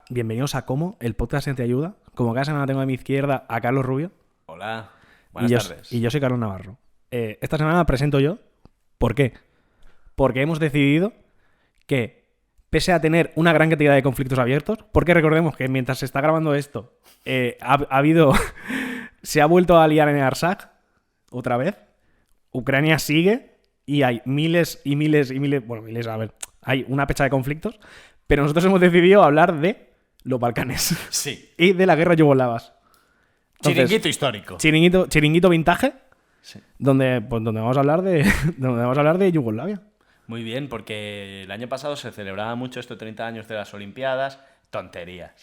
bienvenidos a Como, el podcast en Te Ayuda. Como cada semana tengo a mi izquierda a Carlos Rubio. Hola, buenas tardes. Y yo soy Carlos Navarro. Esta semana presento yo. ¿Por qué? Porque hemos decidido que, pese a tener una gran cantidad de conflictos abiertos, porque recordemos que mientras se está grabando esto, se ha vuelto a liar en el Artsakh otra vez. Ucrania sigue y hay miles y miles y miles... Bueno, miles, a ver, hay una pecha de conflictos, pero nosotros hemos decidido hablar de los Balcanes. Sí. Y de la guerra yugoslavas. Entonces, Chiringuito histórico. Chiringuito vintage, Sí. donde vamos a hablar de Yugoslavia. Muy bien, porque el año pasado se celebraba mucho estos 30 años de las Olimpiadas. Tonterías.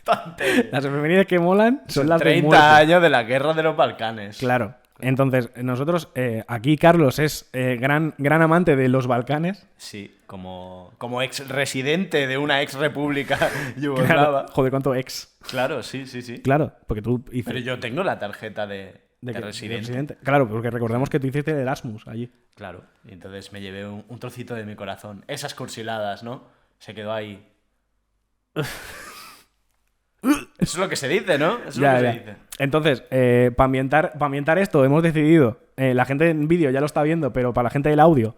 Tonterías. Las efemérides que molan son las de 30 muerte. años de la guerra de los Balcanes. Claro. Entonces, nosotros, aquí Carlos es gran amante de los Balcanes. Sí, como ex residente de una ex república yugoslava. Joder, cuánto ex. Claro, sí, sí, sí. Claro, porque tú hiciste... Pero yo tengo la tarjeta de residente. Claro, porque recordemos que tú hiciste el Erasmus allí. Claro, y entonces me llevé un trocito de mi corazón. Esas cursiladas, ¿no? Se quedó ahí. Eso es lo que se dice, ¿no? Eso es lo que se dice. Entonces, para ambientar esto, hemos decidido, la gente en vídeo ya lo está viendo, pero para la gente del audio,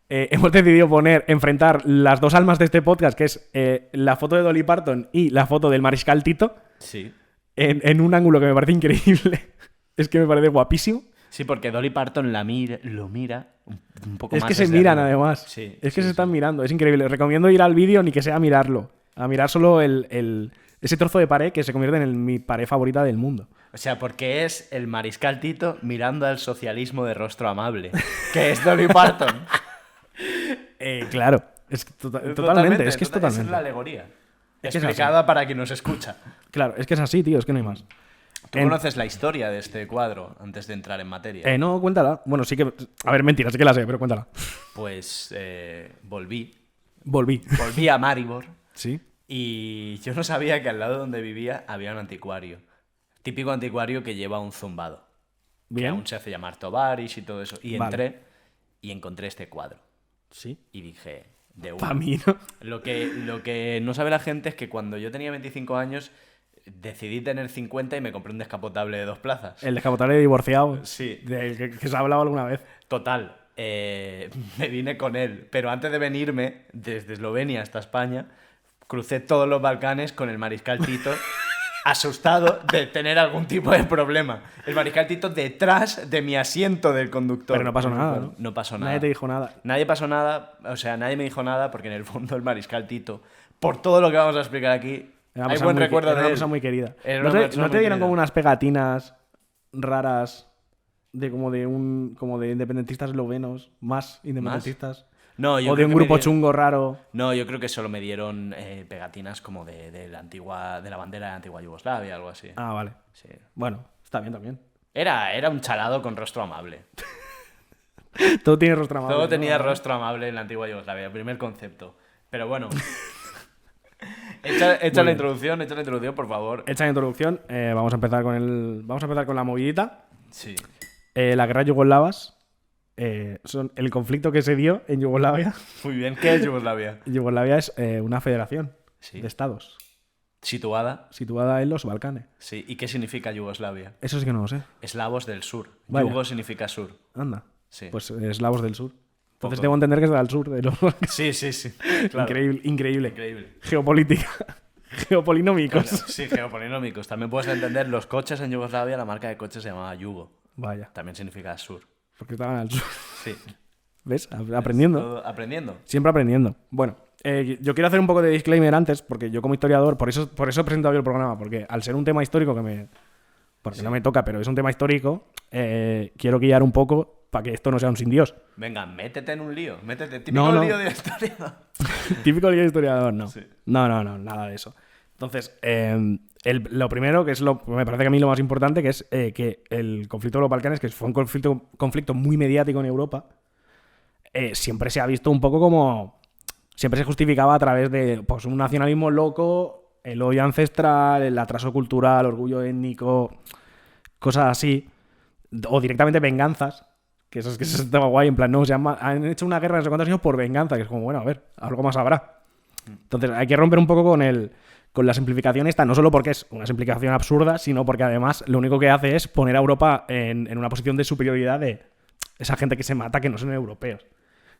hemos decidido enfrentar las dos almas de este podcast, que es la foto de Dolly Parton y la foto del Mariscal Tito, Sí. en un ángulo que me parece increíble. Es que me parece guapísimo. Sí, porque Dolly Parton lo mira un poco Es más que se desde miran arriba. además. Sí, Es que sí, se están sí. mirando, es increíble. Recomiendo ir al vídeo ni que sea mirarlo. A mirar solo ese trozo de pared que se convierte en mi pared favorita del mundo. O sea, porque es el Mariscal Tito mirando al socialismo de rostro amable, que es Dolly Parton. Claro, es totalmente, es que es Esa totalmente. es la alegoría. Es que es Explicada para quien nos escucha. Claro, es que es así, tío, es que no hay más. ¿Tú conoces la historia de este cuadro antes de entrar en materia? No, cuéntala. Bueno, sí que... A ver, mentira, sí que la sé, pero cuéntala. Pues volví Volví. a Maribor Sí. y yo no sabía que al lado donde vivía había un anticuario. Típico anticuario que lleva un zumbado. Que Bien. aún se hace llamar Tovarish y todo eso. Y Vale. entré y encontré este cuadro. Sí. Y dije, de Para una. mí, ¿no? Lo que no sabe la gente es que cuando yo tenía 25 años decidí tener 50 y me compré un descapotable de 2 plazas. El descapotable de divorciado. Sí. Del que se ha hablado alguna vez. Total, me vine con él, pero antes de venirme, desde Eslovenia hasta España, crucé todos los Balcanes con el Mariscal Tito, asustado de tener algún tipo de problema. El Mariscal Tito detrás de mi asiento del conductor. Pero no pasó nada, ¿no? No pasó nada. Nadie te dijo nada. Nadie pasó nada, o sea, nadie me dijo nada, porque en el fondo el Mariscal Tito, por todo lo que vamos a explicar aquí, Era una hay persona buen muy- recuerdo era de una él. persona muy querida. Era ¿No una te, persona no te muy dieron querida. como unas pegatinas raras como de independentistas eslovenos, más independentistas? No, yo O de creo un que me grupo dieron- chungo raro. No, yo creo que solo me dieron pegatinas como de la bandera de la antigua Yugoslavia, algo así. Ah, vale. Sí. Bueno, está bien también. Era un chalado con rostro amable. Todo tiene rostro amable. Todo ¿no? tenía rostro amable en la antigua Yugoslavia, el primer concepto. Pero bueno. Echa la introducción, por favor. Hecha la introducción, vamos a empezar con la movidita. Sí. La guerra yugoslavas son el conflicto que se dio en Yugoslavia. Muy bien. ¿Qué es Yugoslavia? Yugoslavia es una federación Sí. de estados Situada. situada en los Balcanes. Sí. ¿Y qué significa Yugoslavia? Eso sí que no lo sé. Eslavos del sur. Vaya. Yugo significa sur. Anda. Sí. Pues eslavos del sur. Entonces Poco. debo entender que es del sur de los Balcanes. Sí, sí, sí. Claro. Increíble. Increíble. Geopolítica. Geopolinómicos. Claro, sí, geopolinómicos. También puedes entender los coches en Yugoslavia, la marca de coches se llamaba Yugo. Vaya, También significa sur. porque estaban al sur. Sí. ¿Ves? Aprendiendo. Todo aprendiendo. Siempre aprendiendo. Bueno, yo quiero hacer un poco de disclaimer antes, porque yo como historiador, por eso he presentado yo el programa, porque al ser un tema histórico porque no me toca, pero es un tema histórico, quiero guiar un poco para que esto no sea un sin Dios. Venga, métete en un lío. Métete. Típico No, no. lío de la historia. Típico lío de historiador, no. Sí. No, nada de eso. Entonces, lo primero, que es me parece que a mí lo más importante, que es que el conflicto de los Balcanes, que fue un conflicto muy mediático en Europa, siempre se ha visto un poco como... Siempre se justificaba a través de pues, un nacionalismo loco, el odio ancestral, el atraso cultural, orgullo étnico, cosas así. O directamente venganzas. Que eso estaba guay, en plan, no, han hecho una guerra no sé cuántos años por venganza, que es como, bueno, a ver, algo más habrá. Entonces hay que romper un poco con la simplificación esta, no solo porque es una simplificación absurda, sino porque además lo único que hace es poner a Europa en una posición de superioridad de esa gente que se mata que no son europeos.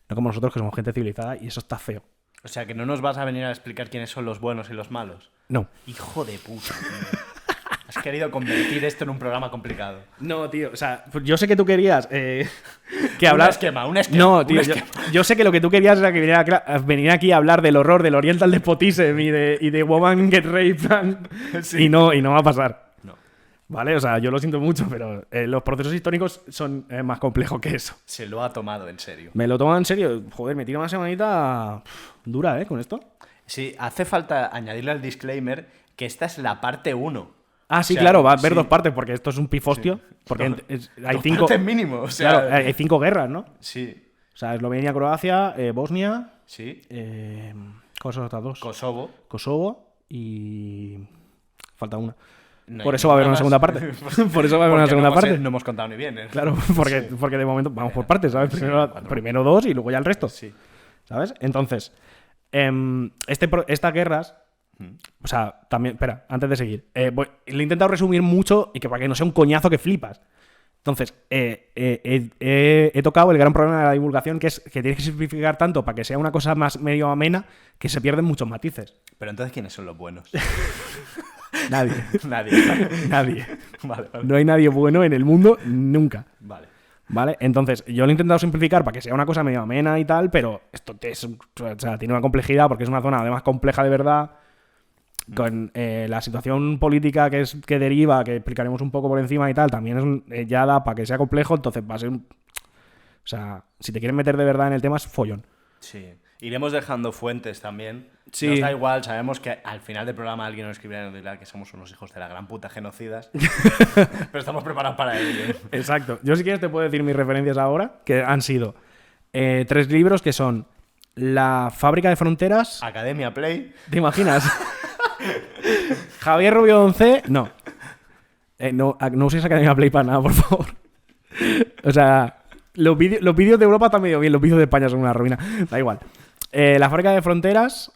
No como nosotros, que somos gente civilizada, y eso está feo. O sea, que no nos vas a venir a explicar quiénes son los buenos y los malos. No. Hijo de puta, tío. Has querido convertir esto en un programa complicado. No, tío, o sea, yo sé que tú querías que hablar... Un esquema. No, tío, yo sé que lo que tú querías era que venir aquí a hablar del horror del Oriental Despotism y de Woman Get Raped sí. y no va a pasar. No. Vale, o sea, yo lo siento mucho, pero los procesos históricos son más complejos que eso. Se lo ha tomado en serio. Me lo tomo en serio. Joder, me tiro una semanita dura, con esto. Sí, hace falta añadirle al disclaimer que esta es la parte 1. Ah, sí, o sea, claro, va a haber 2 partes, porque esto es un pifostio. Sí. Porque hay 5 partes mínimo, o sea... Claro, hay 5 guerras, ¿no? Sí. O sea, Eslovenia, Croacia, Bosnia... Sí. ¿Cuáles son las otras 2? Kosovo y... Falta una. No, por eso va a haber una segunda parte. Por eso va a haber una segunda parte. No hemos contado ni bien, ¿eh? Claro, porque de momento vamos por partes, ¿sabes? Primero 2 y luego ya el resto. Sí. ¿Sabes? Entonces, estas guerras... O sea, también, espera, antes de seguir. Le he intentado resumir mucho y que para que no sea un coñazo que flipas. Entonces, he tocado el gran problema de la divulgación, que es que tienes que simplificar tanto para que sea una cosa más medio amena que se pierden muchos matices. Pero entonces, ¿quiénes son los buenos? Nadie. Nadie. Vale. No hay nadie bueno en el mundo nunca. Vale. Entonces, yo lo he intentado simplificar para que sea una cosa medio amena y tal, pero esto tiene una complejidad porque es una zona además compleja de verdad. Con la situación política que deriva, que explicaremos un poco por encima y tal, también ya da para que sea complejo, entonces va a ser o sea, si te quieren meter de verdad en el tema es follón. Sí. Iremos dejando fuentes también. Sí. Nos da igual, sabemos que al final del programa alguien nos escribirá y nos dirá que somos unos hijos de la gran puta genocidas. Pero estamos preparados para ello. Exacto. Yo si quieres te puedo decir mis referencias ahora, que han sido 3 libros que son La fábrica de fronteras... Academia Play. ¿Te imaginas? Javier Rubio 11, no. No uséis Academia Play para nada, por favor. O sea, los vídeos de Europa están medio bien, los vídeos de España son una ruina. Da igual. La fábrica de fronteras.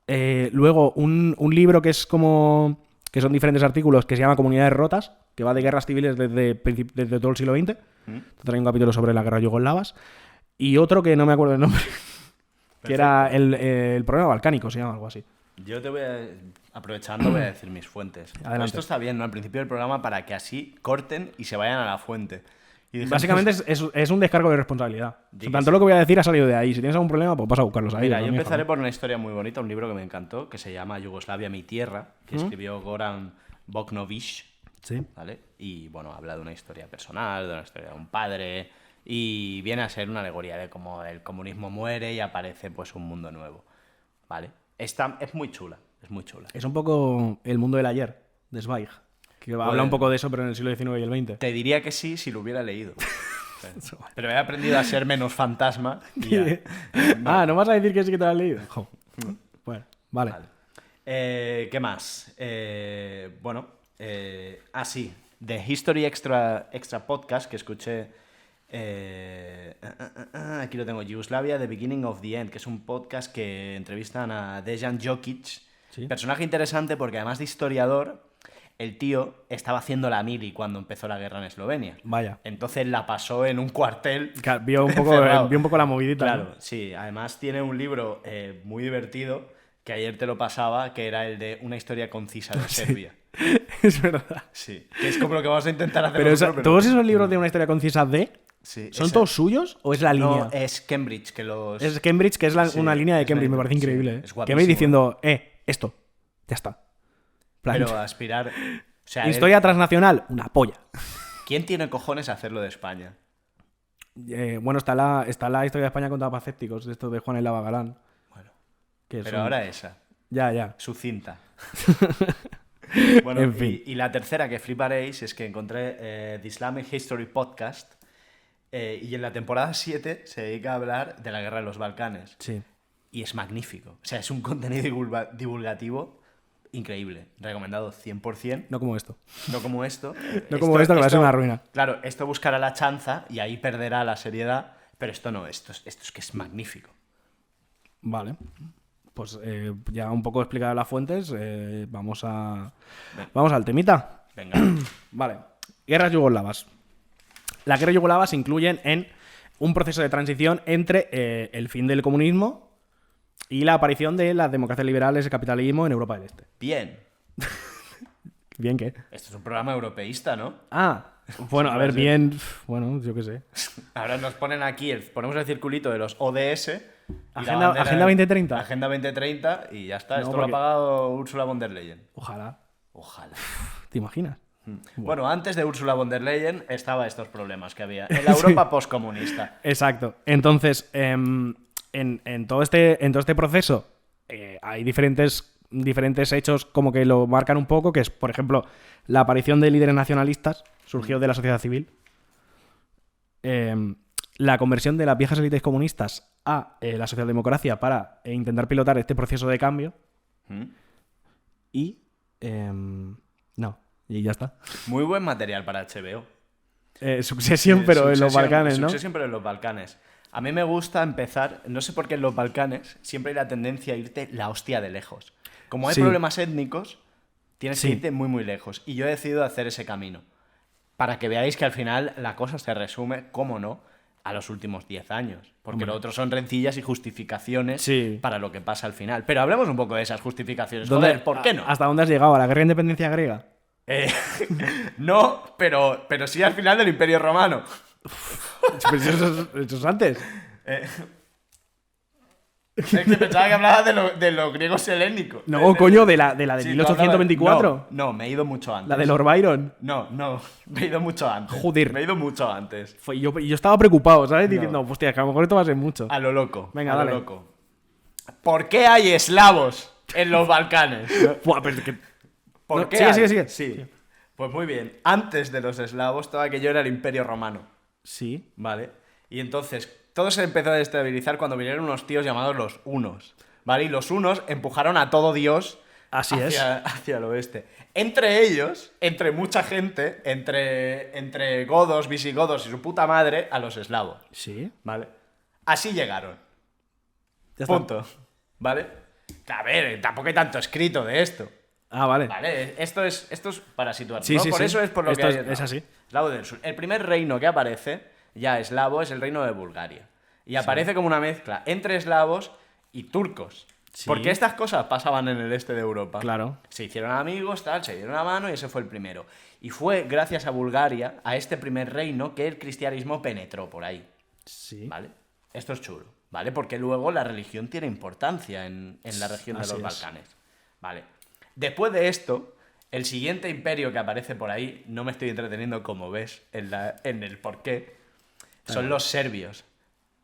Luego un libro que es como... que son diferentes artículos, que se llama Comunidades rotas, que va de guerras civiles desde todo el siglo XX. Trae un capítulo sobre las guerras yugoslavas. Y otro que no me acuerdo el nombre. Que era el problema balcánico, se llama algo así. Yo te voy a... Aprovechando, voy a decir mis fuentes. Adelante. Esto está bien, ¿no? Al principio del programa para que así corten y se vayan a la fuente. Y básicamente es un descargo de responsabilidad. Tanto sí. Lo que voy a decir ha salido de ahí. Si tienes algún problema, pues vas a buscarlos ahí. Mira, yo empezaré por una historia muy bonita, un libro que me encantó, que se llama Yugoslavia, mi tierra, que escribió Goran Bogdanovic. Sí. ¿Vale? Y bueno, habla de una historia personal, de una historia de un padre, y viene a ser una alegoría de cómo el comunismo muere y aparece pues un mundo nuevo. ¿Vale? Esta es muy chula. Es muy chula. Es un poco el mundo del ayer, de Zweig. Que habla un poco de eso, pero en el siglo XIX y el XX. Te diría que sí si lo hubiera leído. Pero he aprendido a ser menos fantasma. Y ¿no vas a decir que sí que te lo has leído? Bueno, vale. ¿Qué más? Sí. The History Extra Podcast, que escuché... aquí lo tengo. Yugoslavia, The Beginning of the End, que es un podcast que entrevistan a Dejan Jokic. ¿Sí? Personaje interesante porque además de historiador, el tío estaba haciendo la mili cuando empezó la guerra en Eslovenia. Vaya. Entonces la pasó en un cuartel. Vio un poco la movidita. Claro, ¿no? sí. Además tiene un libro muy divertido que ayer te lo pasaba, que era el de Una historia concisa de Serbia. Es verdad. Sí. Que es como lo que vamos a intentar hacer. Pero todos esos libros de Una historia concisa de... Sí, ¿son todos suyos o es la línea? No, es Cambridge que los... Es Cambridge, que es una línea de Cambridge, me parece increíble. Es que me diciendo, esto, ya está. Pero aspirar... O sea, historia transnacional, una polla. ¿Quién tiene cojones a hacerlo de España? Bueno, está la historia de España contra pacépticos, esto de Juan Elaba Galán. Bueno, que pero ahora esa. Ya. Su cinta. Bueno, en fin. Y la tercera que fliparéis es que encontré The Islamic History Podcast. Y en la temporada 7 se dedica a hablar de la guerra de los Balcanes. Sí. Y es magnífico. O sea, es un contenido divulgativo increíble. Recomendado 100%. No como esto. No como esto. No como esto, que va a ser una ruina. Claro, esto buscará la chanza y ahí perderá la seriedad. Pero esto no, esto es que es magnífico. Vale. pues ya un poco explicadas las fuentes, vamos al temita. Venga. Vale. Guerras yugoslavas. Las guerras yugoslavas incluyen en un proceso de transición entre el fin del comunismo y la aparición de las democracias liberales y el capitalismo en Europa del Este. Bien. ¿Bien qué? Esto es un programa europeísta, ¿no? Ah, bueno, a ver, bien... Bueno, yo qué sé. Ahora nos ponen aquí, ponemos el circulito de los ODS. y la Agenda bandera- 2030. Agenda 2030 y ya está. No, Esto porque- lo ha pagado Ursula von der Leyen. Ojalá. Ojalá. ¿Te imaginas? Bueno, antes de Ursula von der Leyen estaba estos problemas que había en la Europa postcomunista. Exacto. Entonces, en todo este proceso hay diferentes hechos como que lo marcan un poco, que es, por ejemplo, la aparición de líderes nacionalistas, surgió de la sociedad civil, la conversión de las viejas élites comunistas a la socialdemocracia para intentar pilotar este proceso de cambio ¿Mm? y... no, y ya está. Muy buen material para HBO. Sucesión, pero en los Succession- Balcanes, ¿no? Succession, pero en los Balcanes. A mí me gusta empezar, no sé por qué en los Balcanes siempre hay la tendencia a irte la hostia de lejos. Como hay Sí. problemas étnicos, tienes Sí. que irte muy, muy lejos. Y yo he decidido hacer ese camino. Para que veáis que al final la cosa se resume, cómo no, a los últimos 10 años. Porque Hombre. lo otro son rencillas y justificaciones Sí. para lo que pasa al final. Pero hablemos un poco de esas justificaciones. ¿Dónde- Joder, ¿por qué no? ¿Hasta dónde has llegado? ¿A la guerra de independencia griega? Eh, no, pero sí al final del Imperio Romano. Pero eso es antes. Es que pensaba que hablabas de los griegos helénicos. No, coño, de la de Sí, 1824. No, me he ido mucho antes. La de Lord Byron. No, me he ido mucho antes. Joder. Me he ido mucho antes. Yo estaba preocupado, ¿sabes? No. Diciendo, hostia, que a lo mejor esto va a ser mucho. A lo loco. Venga, a dale. lo loco. ¿Por qué hay eslavos en los Balcanes? Buah, pero es que... ¿Por No, qué sigue, hay? sigue. Sí. Pues muy bien. Antes de los eslavos, todo aquello era el Imperio Romano. Sí. ¿Vale? Y entonces, todo se empezó a destabilizar cuando vinieron unos tíos llamados los hunos. ¿Vale? Y los hunos empujaron a todo Dios Así es. hacia el oeste. Entre ellos, entre mucha gente, entre godos, visigodos y su puta madre, a los eslavos. Sí. ¿Vale? Así llegaron. Ya está. Punto. ¿Vale? A ver, tampoco hay tanto escrito de esto. Ah, vale. ¿Vale? Esto es para situarnos. Sí, ¿no? sí, Por sí. eso es por lo Esto que hay es así. Eslavo del Sur. El primer reino que aparece, ya eslavo, es el reino de Bulgaria. Y aparece como una mezcla entre eslavos y turcos. Sí. Porque estas cosas pasaban en el este de Europa. Claro. Se hicieron amigos, tal, se dieron la mano y ese fue el primero. Y fue gracias a Bulgaria, a este primer reino, que el cristianismo penetró por ahí. Sí. ¿Vale? Esto es chulo, ¿vale? Porque luego la religión tiene importancia en la región de Así los es. Balcanes. ¿Vale? Después de esto, el siguiente imperio que aparece por ahí, no me estoy entreteniendo como ves en el porqué, son los serbios.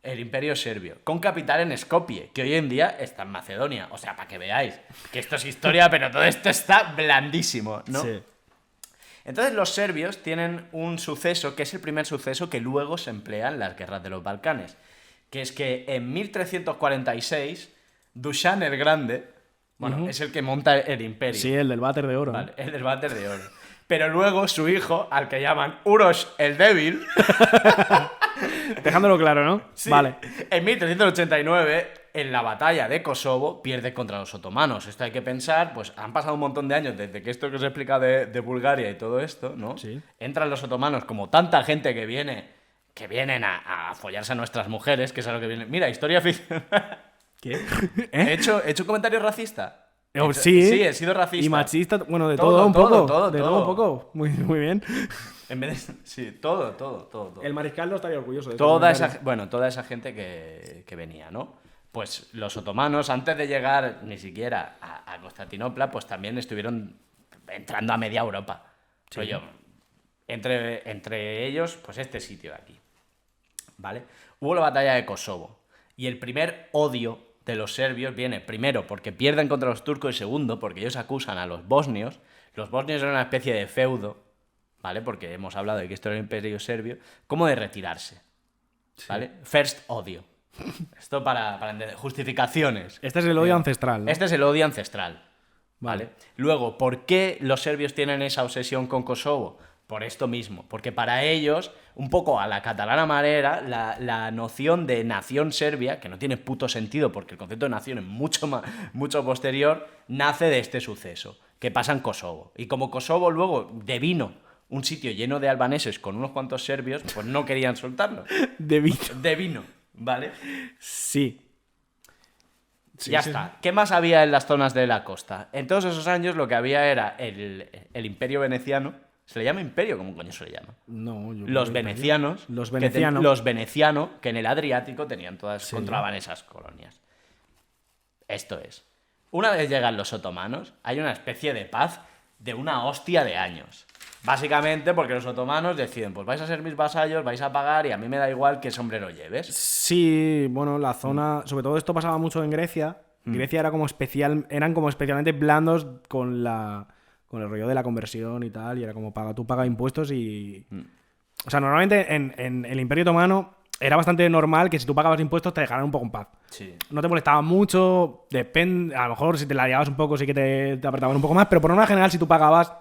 El imperio serbio, con capital en Skopje, que hoy en día está en Macedonia. O sea, para que veáis que esto es historia, pero todo esto está blandísimo, ¿no? Sí. Entonces los serbios tienen un suceso, que es el primer suceso que luego se emplea en las guerras de los Balcanes, que es que en 1346, Dušan el Grande, bueno, es el que monta el imperio. Sí, el del váter de oro. ¿no? Vale, el del váter de oro. Pero luego su hijo, al que llaman Uroš el Débil, Dejándolo claro, ¿no? sí, Vale. en 1389, en la batalla de Kosovo, pierde contra los otomanos. Esto hay que pensar, pues han pasado un montón de años desde que esto que os he explicado de Bulgaria y todo esto, ¿no? Sí. Entran los otomanos como tanta gente que vienen a follarse a nuestras mujeres, que es a lo que vienen. Mira, historia ficción. ¿Qué? ¿He hecho un comentario racista? Sí. he sido racista. Y machista, bueno, de Todo, todo, un todo, poco. todo, de todo. todo un poco. Muy bien. En vez de... Sí, todo. El mariscal no estaría orgulloso de eso. Toda esa gente que venía, ¿no? Pues los otomanos, antes de llegar ni siquiera a Constantinopla, pues también estuvieron entrando a media Europa. Sí. Rollo, entre ellos, pues este sitio de aquí. ¿Vale? Hubo la batalla de Kosovo. Y el primer odio de los serbios viene, primero, porque pierden contra los turcos, y segundo, porque ellos acusan a los bosnios. Los bosnios eran una especie de feudo, ¿vale? Porque hemos hablado de que esto era el imperio serbio, como de retirarse. ¿Vale? First odio. Esto para entender. Justificaciones. Este es el odio ancestral, ¿no? Este es el odio ancestral. ¿Vale? Luego, ¿por qué los serbios tienen esa obsesión con Kosovo? Por esto mismo, porque para ellos, un poco a la catalana marera, la noción de nación serbia, que no tiene puto sentido porque el concepto de nación es mucho posterior, nace de este suceso, que pasa en Kosovo. Y como Kosovo luego devino un sitio lleno de albaneses con unos cuantos serbios, pues no querían soltarlo. Devino, ¿vale? Sí. Ya está. ¿Qué más había en las zonas de la costa? En todos esos años lo que había era el imperio veneciano. ¿Se le llama imperio? ¿Cómo coño se le llama? No, yo Los creo que venecianos. Los que venecianos. los venecianos, que en el Adriático tenían todas, controlaban esas colonias. Esto es. Una vez llegan los otomanos, hay una especie de paz de una hostia de años. Básicamente porque los otomanos deciden, pues vais a ser mis vasallos, vais a pagar y a mí me da igual qué sombrero lleves. Sí, bueno, la zona... Sobre todo esto pasaba mucho en Grecia. Grecia era como eran como especialmente blandos con el rollo de la conversión y tal, y era como tú pagas impuestos y... O sea, normalmente en el Imperio Otomano era bastante normal que si tú pagabas impuestos te dejaran un poco en paz. Sí. No te molestaba mucho, depende, a lo mejor si te la liabas un poco sí que te apretaban un poco más, pero por norma general si tú pagabas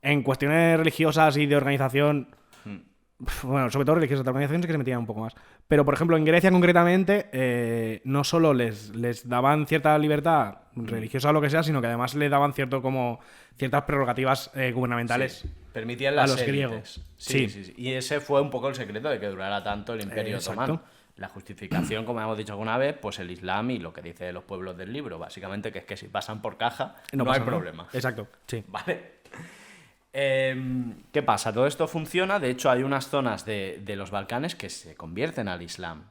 en cuestiones religiosas y de organización... Bueno, sobre todo religiosas de organización sí que se metían un poco más. Pero, por ejemplo, en Grecia concretamente, no solo les daban cierta libertad religiosa o lo que sea, sino que además le daban ciertas prerrogativas gubernamentales. Sí. Permitían las los élites. griegos. Sí. Y ese fue un poco el secreto de que durara tanto el Imperio Otomano. La justificación, como hemos dicho alguna vez, pues el Islam y lo que dice los pueblos del libro, básicamente, que es que si pasan por caja no hay problema. Exacto, sí. ¿Vale? ¿Qué pasa? Todo esto funciona. De hecho, hay unas zonas de los Balcanes que se convierten al Islam.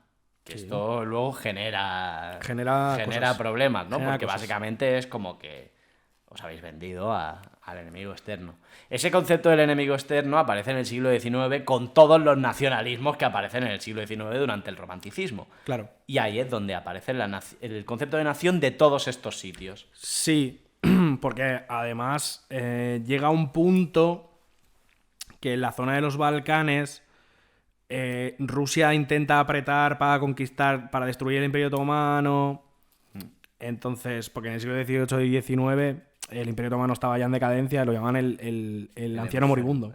Que esto luego genera problemas, ¿no? Porque básicamente es como que os habéis vendido al enemigo externo. Ese concepto del enemigo externo aparece en el siglo XIX con todos los nacionalismos que aparecen en el siglo XIX durante el romanticismo. Claro. Y ahí es donde aparece el concepto de nación de todos estos sitios. Sí, porque además llega un punto que en la zona de los Balcanes Rusia intenta apretar para conquistar, para destruir el Imperio Otomano. Entonces, porque en el siglo XVIII y XIX el Imperio Otomano estaba ya en decadencia, lo llamaban el anciano moribundo.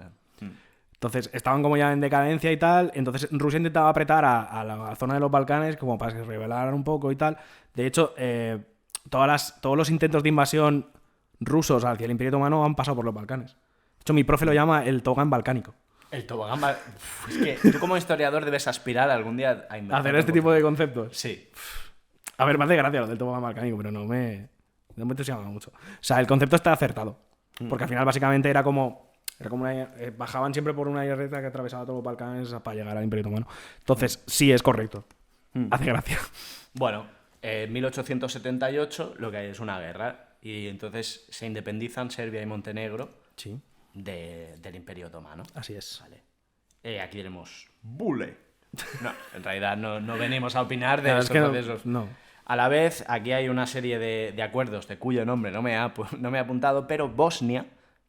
Entonces, estaban como ya en decadencia y tal. Entonces, Rusia intentaba apretar a la zona de los Balcanes como para que se rebelaran un poco y tal. De hecho, todos los intentos de invasión rusos hacia el Imperio Otomano han pasado por los Balcanes. De hecho, mi profe lo llama el tobogán balcánico. El tobogán es que tú como historiador debes aspirar algún día a inventar hacer este tipo de conceptos. Sí. A ver, me hace gracia lo del tobogán balcánico, pero no me entusiasma mucho. O sea, el concepto está acertado. Porque al final básicamente era como bajaban siempre por una recta que atravesaba todos los Balcanes para llegar al Imperio Otomano. Entonces, sí, es correcto. Hace gracia. Bueno, en 1878 lo que hay es una guerra y entonces se independizan Serbia y Montenegro del Imperio Otomano. Así es. Vale. Aquí tenemos Bule. No, en realidad no venimos a opinar de esos procesos. No. A la vez, aquí hay una serie de acuerdos de cuyo nombre no me he apuntado, pero Bosnia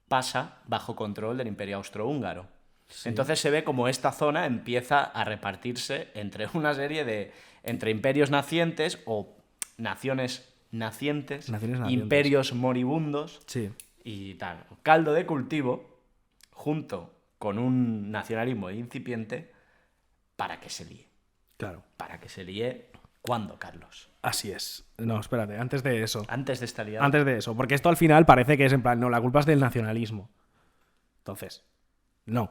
pasa bajo control del Imperio Austrohúngaro. Sí. Entonces se ve como esta zona empieza a repartirse entre una serie entre imperios nacientes o naciones nacientes, imperios moribundos y tal. Caldo de cultivo junto con un nacionalismo incipiente para que se líe. Claro. Para que se líe. ¿Cuándo, Carlos? Así es. No, espérate, antes de eso. Antes de esta liada. Antes de eso, porque esto al final parece que es en plan, no, la culpa es del nacionalismo. Entonces, no.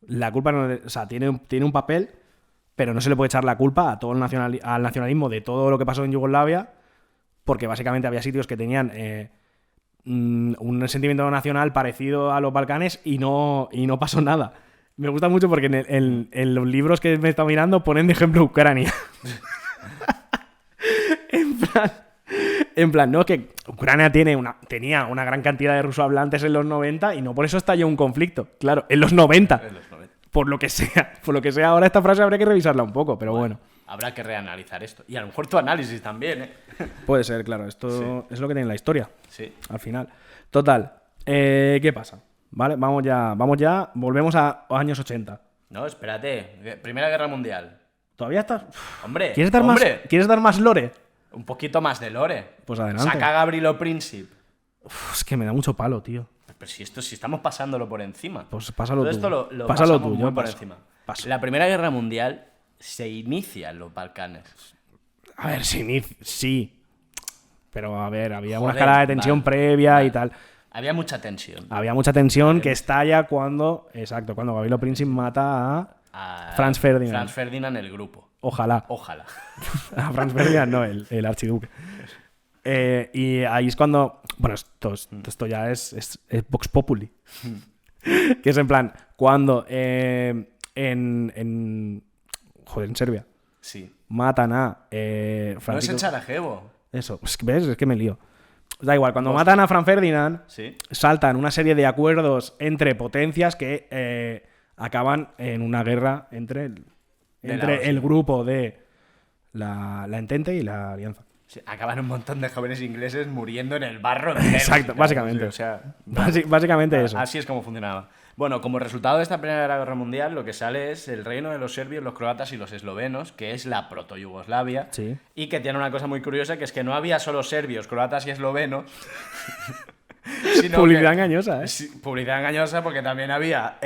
La culpa no, o sea, tiene un papel, pero no se le puede echar la culpa a todo al nacionalismo de todo lo que pasó en Yugoslavia, porque básicamente había sitios que tenían un sentimiento nacional parecido a los Balcanes y no pasó nada. Me gusta mucho porque en los libros que me he estado mirando ponen de ejemplo Ucrania. En plan, no, que Ucrania tenía una gran cantidad de rusohablantes en los 90 y no por eso estalló un conflicto. Claro, en los 90. Por lo que sea ahora esta frase habría que revisarla un poco, pero bueno. Habrá que reanalizar esto. Y a lo mejor tu análisis también, ¿eh? Puede ser, claro. Esto es lo que tiene la historia. Sí. Al final. Total. ¿Qué pasa? Vale, vamos ya. Volvemos a los años 80. No, espérate. Primera Guerra Mundial. ¿Todavía estás? Hombre, ¿Quieres dar más lore? Un poquito más de lore. Pues adelante. Saca Gabriel Príncipe. Es que me da mucho palo, tío. pero si estamos pasándolo por encima. Pues pásalo Todo tú. esto lo Pásalo pasamos tú, muy yo por paso. encima. Paso. La Primera Guerra Mundial se inicia en los Balcanes. A ver, sí. Pero a ver, había una Joder, escala de tensión vale, previa vale. y tal. Había mucha tensión. Había mucha tensión que estalla cuando Gavrilo Princip mata a Franz Ferdinand. Franz Ferdinand, el grupo. Ojalá. Ojalá. A Franz Ferdinand no, el archiduque. Y ahí es cuando... Bueno, esto ya es Vox Populi. Que es en plan, cuando en Serbia Sí. matan a No es Francisco... en Sarajevo. Eso, ¿ves? Es que me lío. Da igual, cuando matan a Franz Ferdinand, Sí. saltan una serie de acuerdos entre potencias que acaban en una guerra entre el grupo de la Entente y la Alianza. Sí, acaban un montón de jóvenes ingleses muriendo en el barro de Exacto, Bélgica. básicamente. O sea, Básicamente eso. así es como funcionaba. Bueno, como resultado de esta Primera Guerra Mundial, lo que sale es el reino de los serbios, los croatas y los eslovenos, que es la proto-Yugoslavia, Sí. y que tiene una cosa muy curiosa, que es que no había solo serbios, croatas y eslovenos, sino Publicidad que- engañosa, ¿eh? Sí, publicidad engañosa porque también había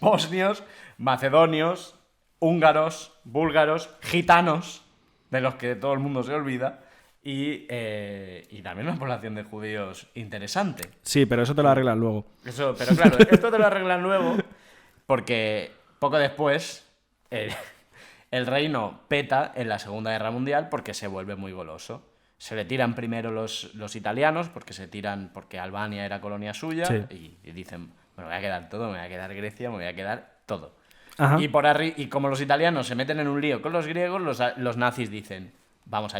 bosnios, macedonios, húngaros, búlgaros, gitanos, de los que todo el mundo se olvida, y también una población de judíos interesante. Sí, pero eso te lo arreglan luego. Eso, pero claro, esto te lo arreglan luego porque poco después el reino peta en la Segunda Guerra Mundial porque se vuelve muy goloso. Se le tiran primero los italianos porque Albania era colonia suya Sí. y dicen, me voy a quedar todo, me voy a quedar Grecia, me voy a quedar todo. Ajá. Y como los italianos se meten en un lío con los griegos, los nazis dicen, vamos a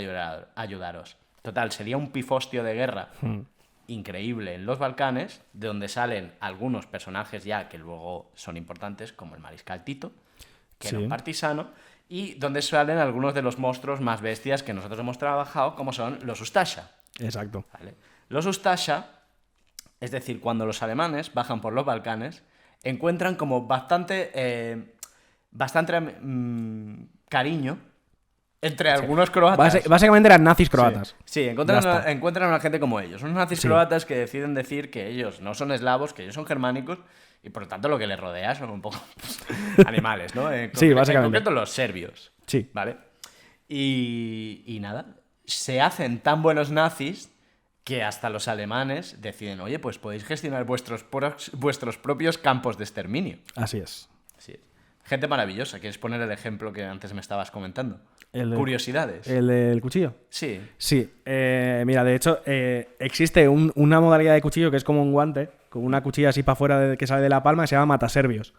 ayudaros. Total, sería un pifostio de guerra increíble en los Balcanes, de donde salen algunos personajes ya que luego son importantes, como el mariscal Tito, que era Sí. un partisano, y donde salen algunos de los monstruos más bestias que nosotros hemos trabajado, como son los Ustasha. Exacto. ¿Vale? Los Ustasha, es decir, cuando los alemanes bajan por los Balcanes, encuentran como bastante cariño entre algunos croatas. Básicamente eran nazis croatas. Sí, Ya encuentran está. encuentran a una gente como ellos. Unos nazis Sí. croatas que deciden decir que ellos no son eslavos, que ellos son germánicos, y por lo tanto lo que les rodea son un poco animales, ¿no? Sí, básicamente. En concreto los serbios. Sí. ¿Vale? Y nada, se hacen tan buenos nazis que hasta los alemanes deciden, oye, pues podéis gestionar vuestros propios campos de exterminio. Así es. Así es. Gente maravillosa. ¿Quieres poner el ejemplo que antes me estabas comentando? Curiosidades. ¿El del cuchillo? Sí. Sí. Mira, de hecho, existe una modalidad de cuchillo que es como un guante, con una cuchilla así para afuera que sale de la palma, que se llama mataserbios.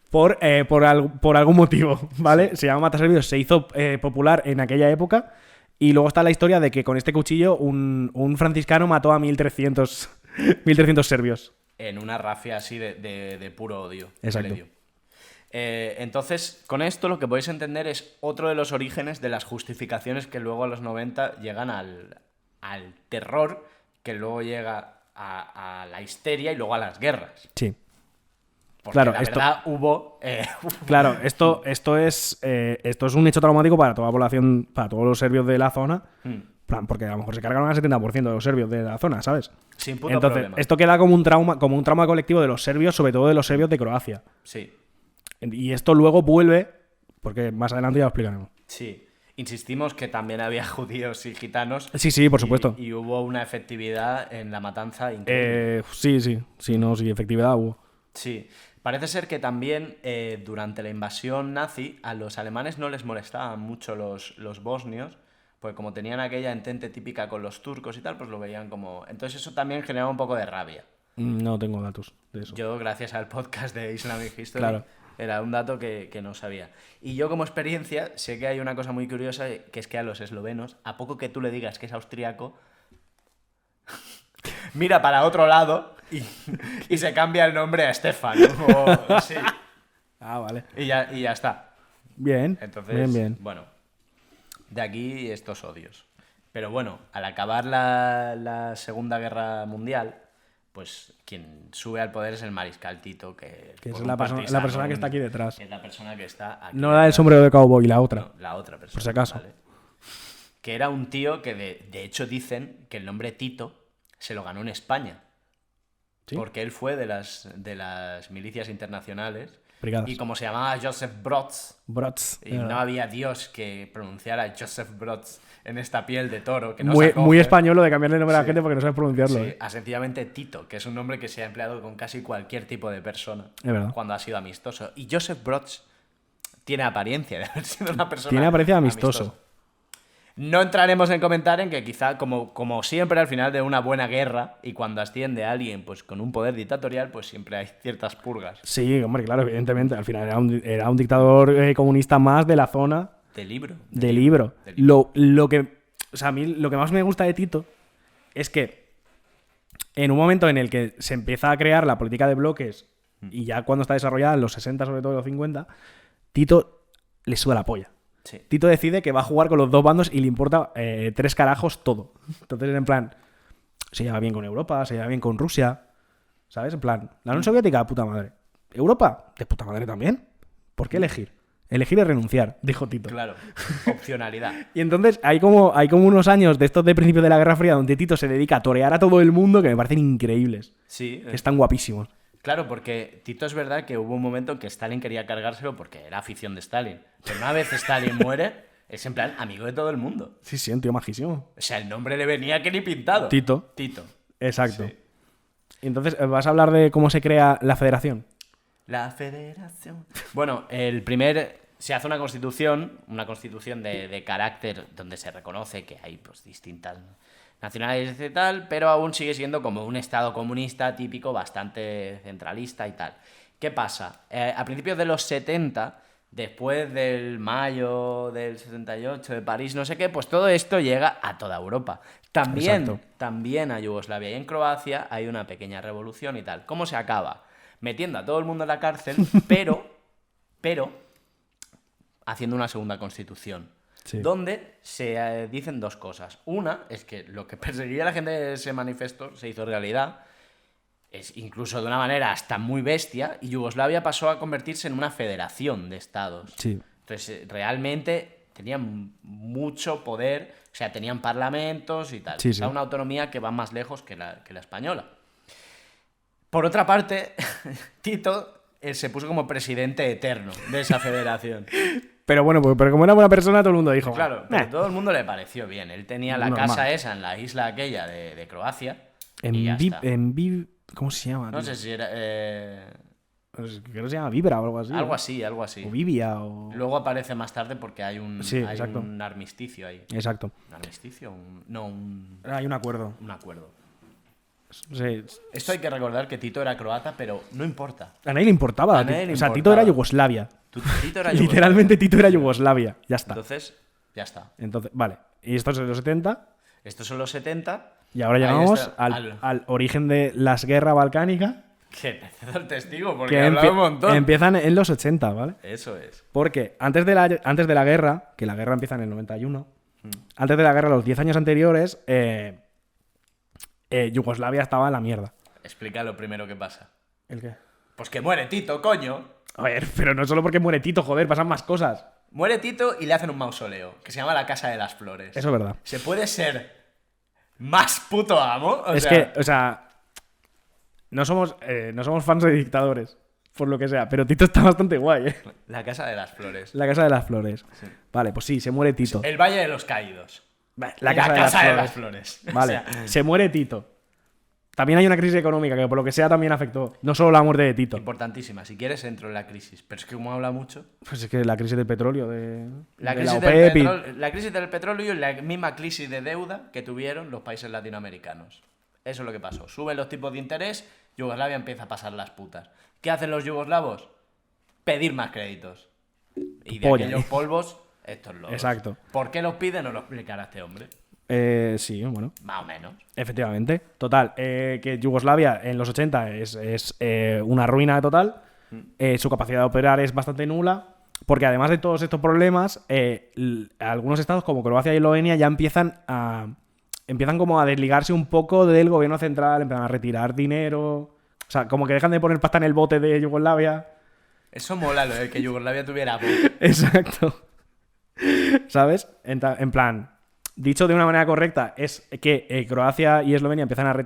por algún motivo, ¿vale? Se llama mataserbios, se hizo popular en aquella época. Y luego está la historia de que con este cuchillo un franciscano mató a 1300 serbios. En una rafia así de puro odio. que Exacto. le dio. Entonces, con esto lo que podéis entender es otro de los orígenes de las justificaciones que luego a los 90 llegan al terror, que luego llega a la histeria y luego a las guerras. Sí. Porque Claro, la esto- verdad hubo... Claro, esto es un hecho traumático para toda la población, para todos los serbios de la zona, plan, porque a lo mejor se cargaron al 70% de los serbios de la zona, ¿sabes? Sin puto Entonces, problema. esto queda como un trauma colectivo de los serbios, sobre todo de los serbios de Croacia. Sí, Y esto luego vuelve, porque más adelante ya lo explicaremos. sí. Insistimos que también había judíos y gitanos. Sí, por supuesto. Y hubo una efectividad en la matanza increíble. Sí, efectividad hubo. Sí. Parece ser que también durante la invasión nazi a los alemanes no les molestaban mucho los bosnios, porque como tenían aquella entente típica con los turcos y tal, pues lo veían como... Entonces eso también generaba un poco de rabia. No tengo datos de eso. Yo, gracias al podcast de Islamic History, Claro. era un dato que no sabía. Y yo como experiencia sé que hay una cosa muy curiosa, que es que a los eslovenos, a poco que tú le digas que es austriaco, mira para otro lado y se cambia el nombre a Stefan. Sí. Ah, vale. Y ya está. Bien, Entonces, bien. bueno, de aquí estos odios. Pero bueno, al acabar la Segunda Guerra Mundial, pues quien sube al poder es el mariscal Tito, que Que es por la un persona partisano, que está aquí detrás. que es la persona que está aquí No la del detrás. sombrero de cowboy, la otra. No, la otra persona. Por si acaso. ¿vale? Que era un tío que de hecho dicen que el nombre Tito se lo ganó en España. ¿Sí? Porque él fue de las milicias internacionales. Brigadas. Y como se llamaba Joseph Broz, Brots. y no había Dios que pronunciara Joseph Broz en esta piel de toro, que no Muy, se acoge. muy español lo de cambiarle el nombre a la Sí. gente porque no sabes pronunciarlo. Sí, a sencillamente Tito, que es un nombre que se ha empleado con casi cualquier tipo de persona Es verdad. cuando ha sido amistoso. Y Joseph Broz tiene apariencia de haber sido una persona Tiene apariencia de amistoso. amistosa. No entraremos en comentar en que quizá, como siempre, al final de una buena guerra, y cuando asciende a alguien pues con un poder dictatorial, pues siempre hay ciertas purgas. Sí, hombre, claro, evidentemente. Al final era un dictador comunista más de la zona De libro. de libro. De libro. O sea, a mí lo que más me gusta de Tito es que en un momento en el que se empieza a crear la política de bloques y ya cuando está desarrollada en los 60, sobre todo en los 50, Tito le suda la polla. Sí. Tito decide que va a jugar con los dos bandos y le importa 3 carajos todo. Entonces, en plan, se lleva bien con Europa, se lleva bien con Rusia, ¿sabes? En plan, la Unión Soviética, puta madre. Europa, de puta madre también. ¿Por qué elegir? Elegir es renunciar, dijo Tito. Claro, opcionalidad. Y entonces hay como unos años de estos de principio de la Guerra Fría donde Tito se dedica a torear a todo el mundo que me parecen increíbles. Sí, Que están guapísimos. claro, porque Tito es verdad que hubo un momento en que Stalin quería cargárselo porque era afición de Stalin. Pero una vez Stalin muere, es en plan amigo de todo el mundo. Sí, sí, un tío majísimo. O sea, el nombre le venía que ni pintado. Tito. Tito. Exacto. Sí. Y entonces, ¿vas a hablar de cómo se crea la federación? La federación. Bueno, se hace una constitución de carácter donde se reconoce que hay pues distintas nacionalidades y tal, pero aún sigue siendo como un estado comunista típico, bastante centralista y tal. ¿Qué pasa? A principios de los 70, después del mayo del 78 de París, no sé qué, pues todo esto llega a toda Europa. Exacto. También a Yugoslavia y en Croacia hay una pequeña revolución y tal. ¿Cómo se acaba? Metiendo a todo el mundo en la cárcel, pero haciendo una segunda constitución. Sí. Donde se dicen dos cosas. Una es que lo que perseguía a la gente de ese manifiesto se hizo realidad, es incluso de una manera hasta muy bestia, y Yugoslavia pasó a convertirse en una federación de estados. Sí. Entonces, realmente tenían mucho poder, o sea, tenían parlamentos y tal. Sí, O sea, sí. una autonomía que va más lejos que la española. Por otra parte, Tito se puso como presidente eterno de esa federación. Pero bueno, pero como era buena persona, todo el mundo dijo. Claro, pero todo el mundo le pareció bien. Él tenía la Normal. casa esa en la isla aquella de Croacia. y ya En está. ¿Cómo se llama? No tío? sé si era. Pues creo que se llama Vibra o algo así. Algo así, algo así. O Vivia o... Luego aparece más tarde porque hay Sí, hay exacto. un armisticio ahí. Exacto. ¿Un armisticio? No, Hay un acuerdo. un acuerdo. Sí. Esto hay que recordar que Tito era croata, pero no importa. A nadie le importaba. A nadie le O sea, Tito importaba. era Yugoslavia. Tito era Literalmente Tito era Yugoslavia. Ya está. Entonces, ya está. Entonces, vale. Y esto es en los 70. Estos son los 70. Y ahora Ahí llegamos está, al origen de las guerras balcánicas. Que empezó el testigo, porque Que he hablado un montón. empiezan en los 80, ¿vale? Eso es. Porque antes de la guerra, que la guerra empieza en el 91, antes de la guerra, los 10 años anteriores, Yugoslavia estaba en la mierda. Explica lo primero que pasa. ¿El qué? Pues que muere Tito, coño. A ver, pero no solo porque muere Tito, joder, pasan más cosas. Muere Tito y le hacen un mausoleo, que se llama la Casa de las Flores. Eso es verdad. ¿Se puede ser más puto amo? O sea, no somos fans de dictadores, por lo que sea, pero Tito está bastante guay, ¿eh? La Casa de las Flores. La Casa de las Flores. Vale, pues sí, se muere Tito. El Valle de los Caídos. La Casa de las Flores. Vale, O sea, se muere Tito. También hay una crisis económica que por lo que sea también afectó. No solo la muerte de Tito. importantísima. Si quieres, entro en la crisis. Pero es que como habla mucho. Pues es que la crisis del petróleo, La de crisis, la del OPEP y- la crisis del petróleo y la misma crisis de deuda que tuvieron los países latinoamericanos. Eso es lo que pasó. Suben los tipos de interés, Yugoslavia empieza a pasar las putas. ¿Qué hacen los yugoslavos? Pedir más créditos. Y de Polla. aquellos polvos, estos loros. Exacto. ¿Por qué los piden? Nos lo explicará este hombre. Sí, bueno, Más o menos. efectivamente. Total, que Yugoslavia en los 80 es una ruina total. Su capacidad de operar es bastante nula. Porque además de todos estos problemas, algunos estados como Croacia y Eslovenia ya empiezan como a desligarse un poco del gobierno central, empiezan a retirar dinero. O sea, como que dejan de poner pasta en el bote de Yugoslavia. Eso mola, lo de que Yugoslavia tuviera voz. Exacto. ¿Sabes? En plan, dicho de una manera correcta, es que Croacia y Eslovenia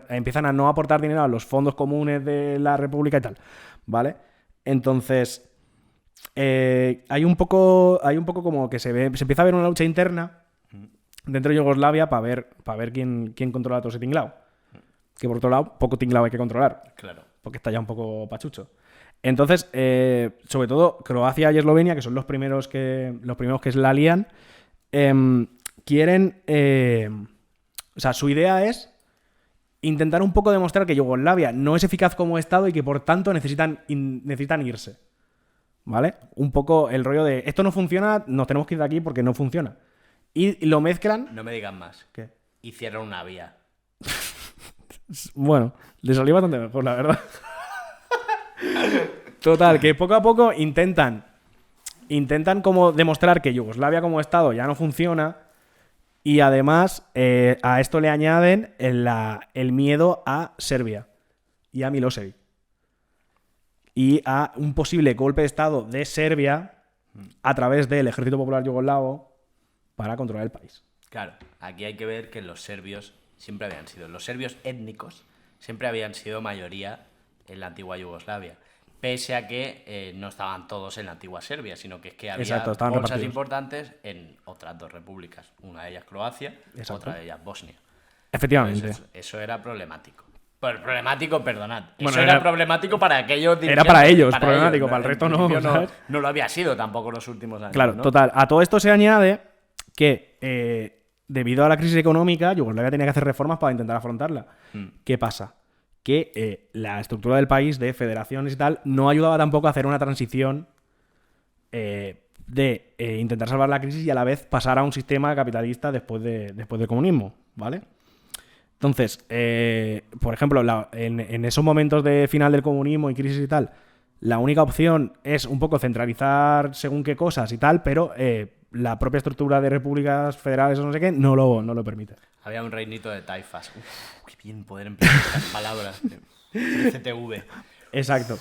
empiezan a no aportar dinero a los fondos comunes de la República y tal, ¿vale? Entonces, hay un poco como que se empieza a ver una lucha interna dentro de Yugoslavia para ver quién controla todo ese tinglao. Que por otro lado, poco tinglao hay que controlar. Claro. Porque está ya un poco pachucho. Entonces, sobre todo, Croacia y Eslovenia, que son los primeros que se la lían, quieren... o sea, su idea es intentar un poco demostrar que Yugoslavia no es eficaz como Estado y que, por tanto, necesitan irse. ¿Vale? Un poco el rollo de esto no funciona, nos tenemos que ir de aquí porque no funciona. Y lo mezclan... No me digan más. ¿Qué? Hicieron una vía. Bueno, le salió bastante mejor, la verdad. Total, que poco a poco intentan como demostrar que Yugoslavia como Estado ya no funciona y además a esto le añaden el miedo a Serbia y a Milosevic y a un posible golpe de Estado de Serbia a través del Ejército Popular Yugoslavo para controlar el país. Claro, aquí hay que ver que los serbios los serbios étnicos siempre habían sido mayoría en la antigua Yugoslavia. Pese a que no estaban todos en la antigua Serbia, sino que es que había bolsas importantes en otras dos repúblicas. Una de ellas Croacia, otra de ellas Bosnia. Efectivamente. Entonces, eso era problemático. Problemático, perdonad. Bueno, eso era problemático para aquellos dirigentes. Era para ellos problemático, para el resto no. No lo había sido tampoco en los últimos años. Claro, ¿no? total. A todo esto se añade que debido a la crisis económica, Yugoslavia tenía que hacer reformas para intentar afrontarla. ¿Qué pasa? Que la estructura del país, de federaciones y tal, no ayudaba tampoco a hacer una transición de intentar salvar la crisis y a la vez pasar a un sistema capitalista después del comunismo, ¿vale? Entonces, por ejemplo, en esos momentos de final del comunismo y crisis y tal, la única opción es un poco centralizar según qué cosas y tal, pero la propia estructura de repúblicas federales o no sé qué no lo permite. Había un reinito de taifas. Uf, qué bien poder emplear estas palabras. CTV. Exacto.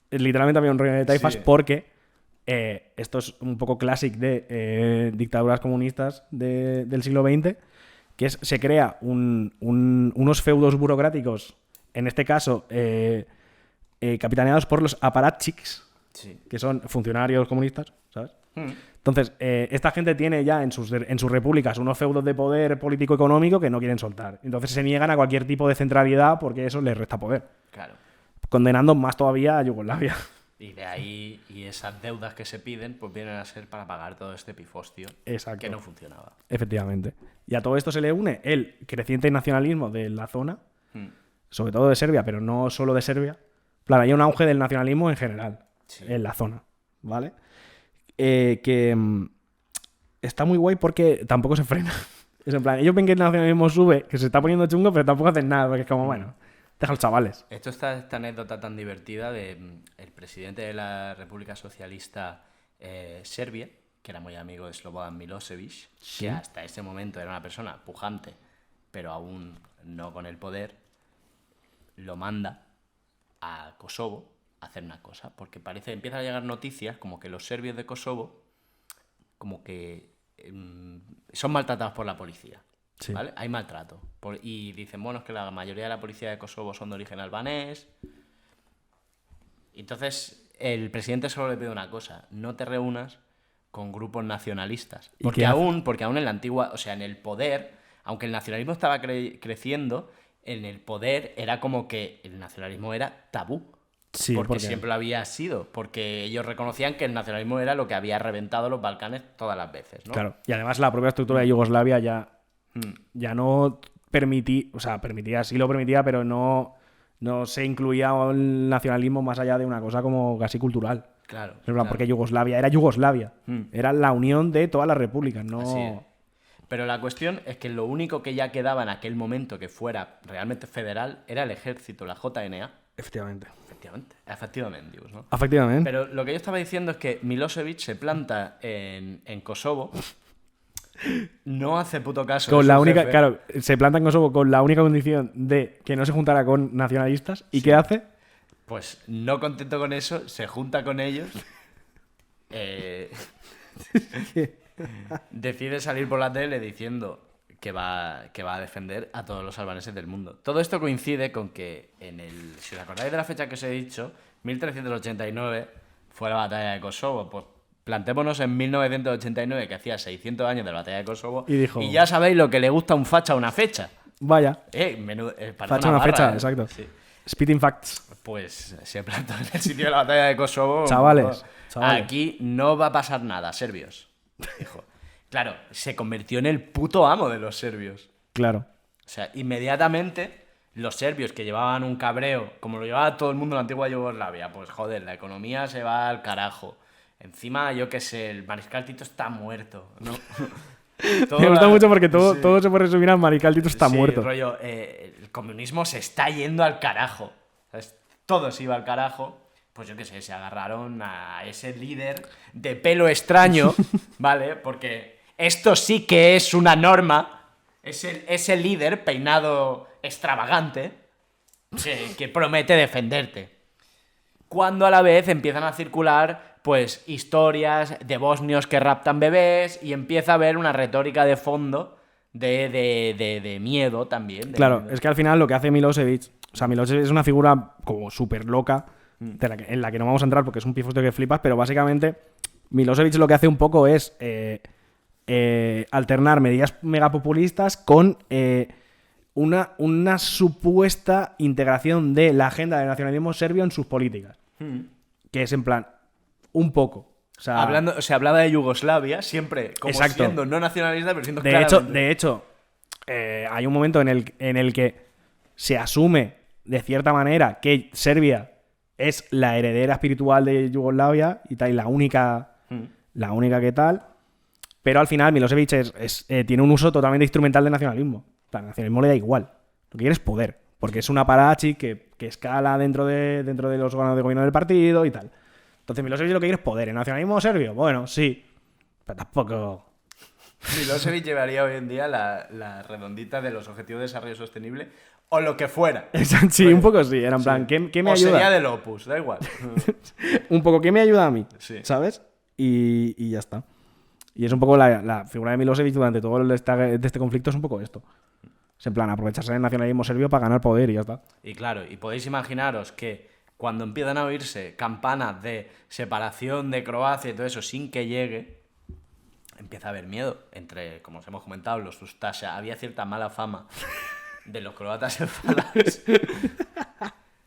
Literalmente había un reino de taifas porque esto es un poco clásico de dictaduras comunistas del siglo XX, que se crea unos feudos burocráticos, en este caso capitaneados por los aparatchiks, que son funcionarios comunistas, ¿sabes? Entonces, esta gente tiene ya en sus repúblicas unos feudos de poder político-económico que no quieren soltar. Entonces se niegan a cualquier tipo de centralidad porque eso les resta poder. Claro. Condenando más todavía a Yugoslavia. Y de ahí, y esas deudas que se piden, pues vienen a ser para pagar todo este pifostio. Exacto. Que no funcionaba. Efectivamente. Y a todo esto se le une el creciente nacionalismo de la zona, sobre todo de Serbia, pero no solo de Serbia. Claro, hay un auge del nacionalismo en general en la zona, ¿vale? Que está muy guay porque tampoco se frena. Es en plan, ellos ven que el nacionalismo sube, que se está poniendo chungo, pero tampoco hacen nada, porque es como, bueno, deja a los chavales. Esto está esta anécdota tan divertida de el presidente de la República Socialista Serbia, que era muy amigo de Slobodan Milosevic, que hasta ese momento era una persona pujante, pero aún no con el poder, lo manda a Kosovo a hacer una cosa, porque empiezan a llegar noticias como que los serbios de Kosovo como que son maltratados por la policía. Sí. ¿Vale? Hay maltrato. Y dicen, bueno, es que la mayoría de la policía de Kosovo son de origen albanés. Entonces, el presidente solo le pide una cosa: no te reúnas con grupos nacionalistas. Porque aún en la antigua, o sea, en el poder, aunque el nacionalismo estaba creciendo, en el poder era como que el nacionalismo era tabú. Sí, porque siempre lo había sido. Porque ellos reconocían que el nacionalismo era lo que había reventado los Balcanes todas las veces, ¿no? Claro. Y además la propia estructura de Yugoslavia ya no permitía, o sea, sí lo permitía, pero no se incluía el nacionalismo más allá de una cosa como casi cultural. Claro. Porque Yugoslavia era Yugoslavia. Era la unión de todas las repúblicas, ¿no? Así es. Pero la cuestión es que lo único que ya quedaba en aquel momento que fuera realmente federal era el ejército, la JNA. Efectivamente, digo, ¿no? Efectivamente. Pero lo que yo estaba diciendo es que Milosevic se planta en Kosovo, no hace puto caso. Con la única, claro, se planta en Kosovo con la única condición de que no se juntara con nacionalistas. ¿Y qué hace? Pues no contento con eso, se junta con ellos. decide salir por la tele diciendo que va a defender a todos los albaneses del mundo. Todo esto coincide con que, si os acordáis de la fecha que os he dicho, 1389 fue la batalla de Kosovo. Pues plantémonos en 1989, que hacía 600 años de la batalla de Kosovo, y ya sabéis lo que le gusta a un facha a una fecha. Vaya. Facha una fecha, ¿eh? exacto. Sí. Spitting facts. Pues se plantó en el sitio de la batalla de Kosovo. Chavales. Aquí no va a pasar nada, serbios. Dijo. Claro, se convirtió en el puto amo de los serbios. Claro. O sea, inmediatamente los serbios que llevaban un cabreo, como lo llevaba todo el mundo en la antigua Yugoslavia, pues joder, la economía se va al carajo. Encima, yo qué sé, el mariscal Tito está muerto, ¿no? Me gusta mucho porque todo se puede resumir al mariscal Tito está muerto. Rollo, el comunismo se está yendo al carajo. ¿Sabes? Todo se iba al carajo. Pues yo qué sé, se agarraron a ese líder de pelo extraño, ¿vale? Porque esto sí que es una norma. Ese líder peinado extravagante que promete defenderte. Cuando a la vez empiezan a circular pues historias de bosnios que raptan bebés y empieza a haber una retórica de fondo de miedo también. Claro, es que al final lo que hace Milosevic, o sea, Milosevic es una figura como súper loca, en la que no vamos a entrar porque es un pifosto que flipas, pero básicamente Milosevic lo que hace un poco es alternar medidas megapopulistas con una supuesta integración de la agenda del nacionalismo serbio en sus políticas. Que es en plan, un poco. O sea, se hablaba de Yugoslavia siempre como siendo no nacionalista, pero siendo de hecho, hay un momento en el que se asume de cierta manera que Serbia es la heredera espiritual de Yugoslavia y tal, y la única que tal, pero al final Milosevic tiene un uso totalmente instrumental del nacionalismo. El nacionalismo le da igual. Lo que quiere es poder, porque es un aparachi que escala dentro de los órganos de gobierno del partido y tal. Entonces Milosevic lo que quiere es poder. ¿El nacionalismo serbio? Bueno, sí, pero tampoco... Milosevic llevaría hoy en día la redondita de los Objetivos de Desarrollo Sostenible o lo que fuera. Sí, un poco sí. Era en plan, ¿qué me ayuda? O sería del Opus, da igual. Un poco, ¿qué me ayuda a mí? Sí. ¿Sabes? Y ya está. Y es un poco la figura de Milosevic durante todo este conflicto es un poco esto. Es en plan, aprovecharse del nacionalismo serbio para ganar poder y ya está. Y claro, y podéis imaginaros que cuando empiezan a oírse campanas de separación de Croacia y todo eso sin que llegue, empieza a haber miedo entre, como os hemos comentado, los Ustasha. Había cierta mala fama de los croatas enfadas.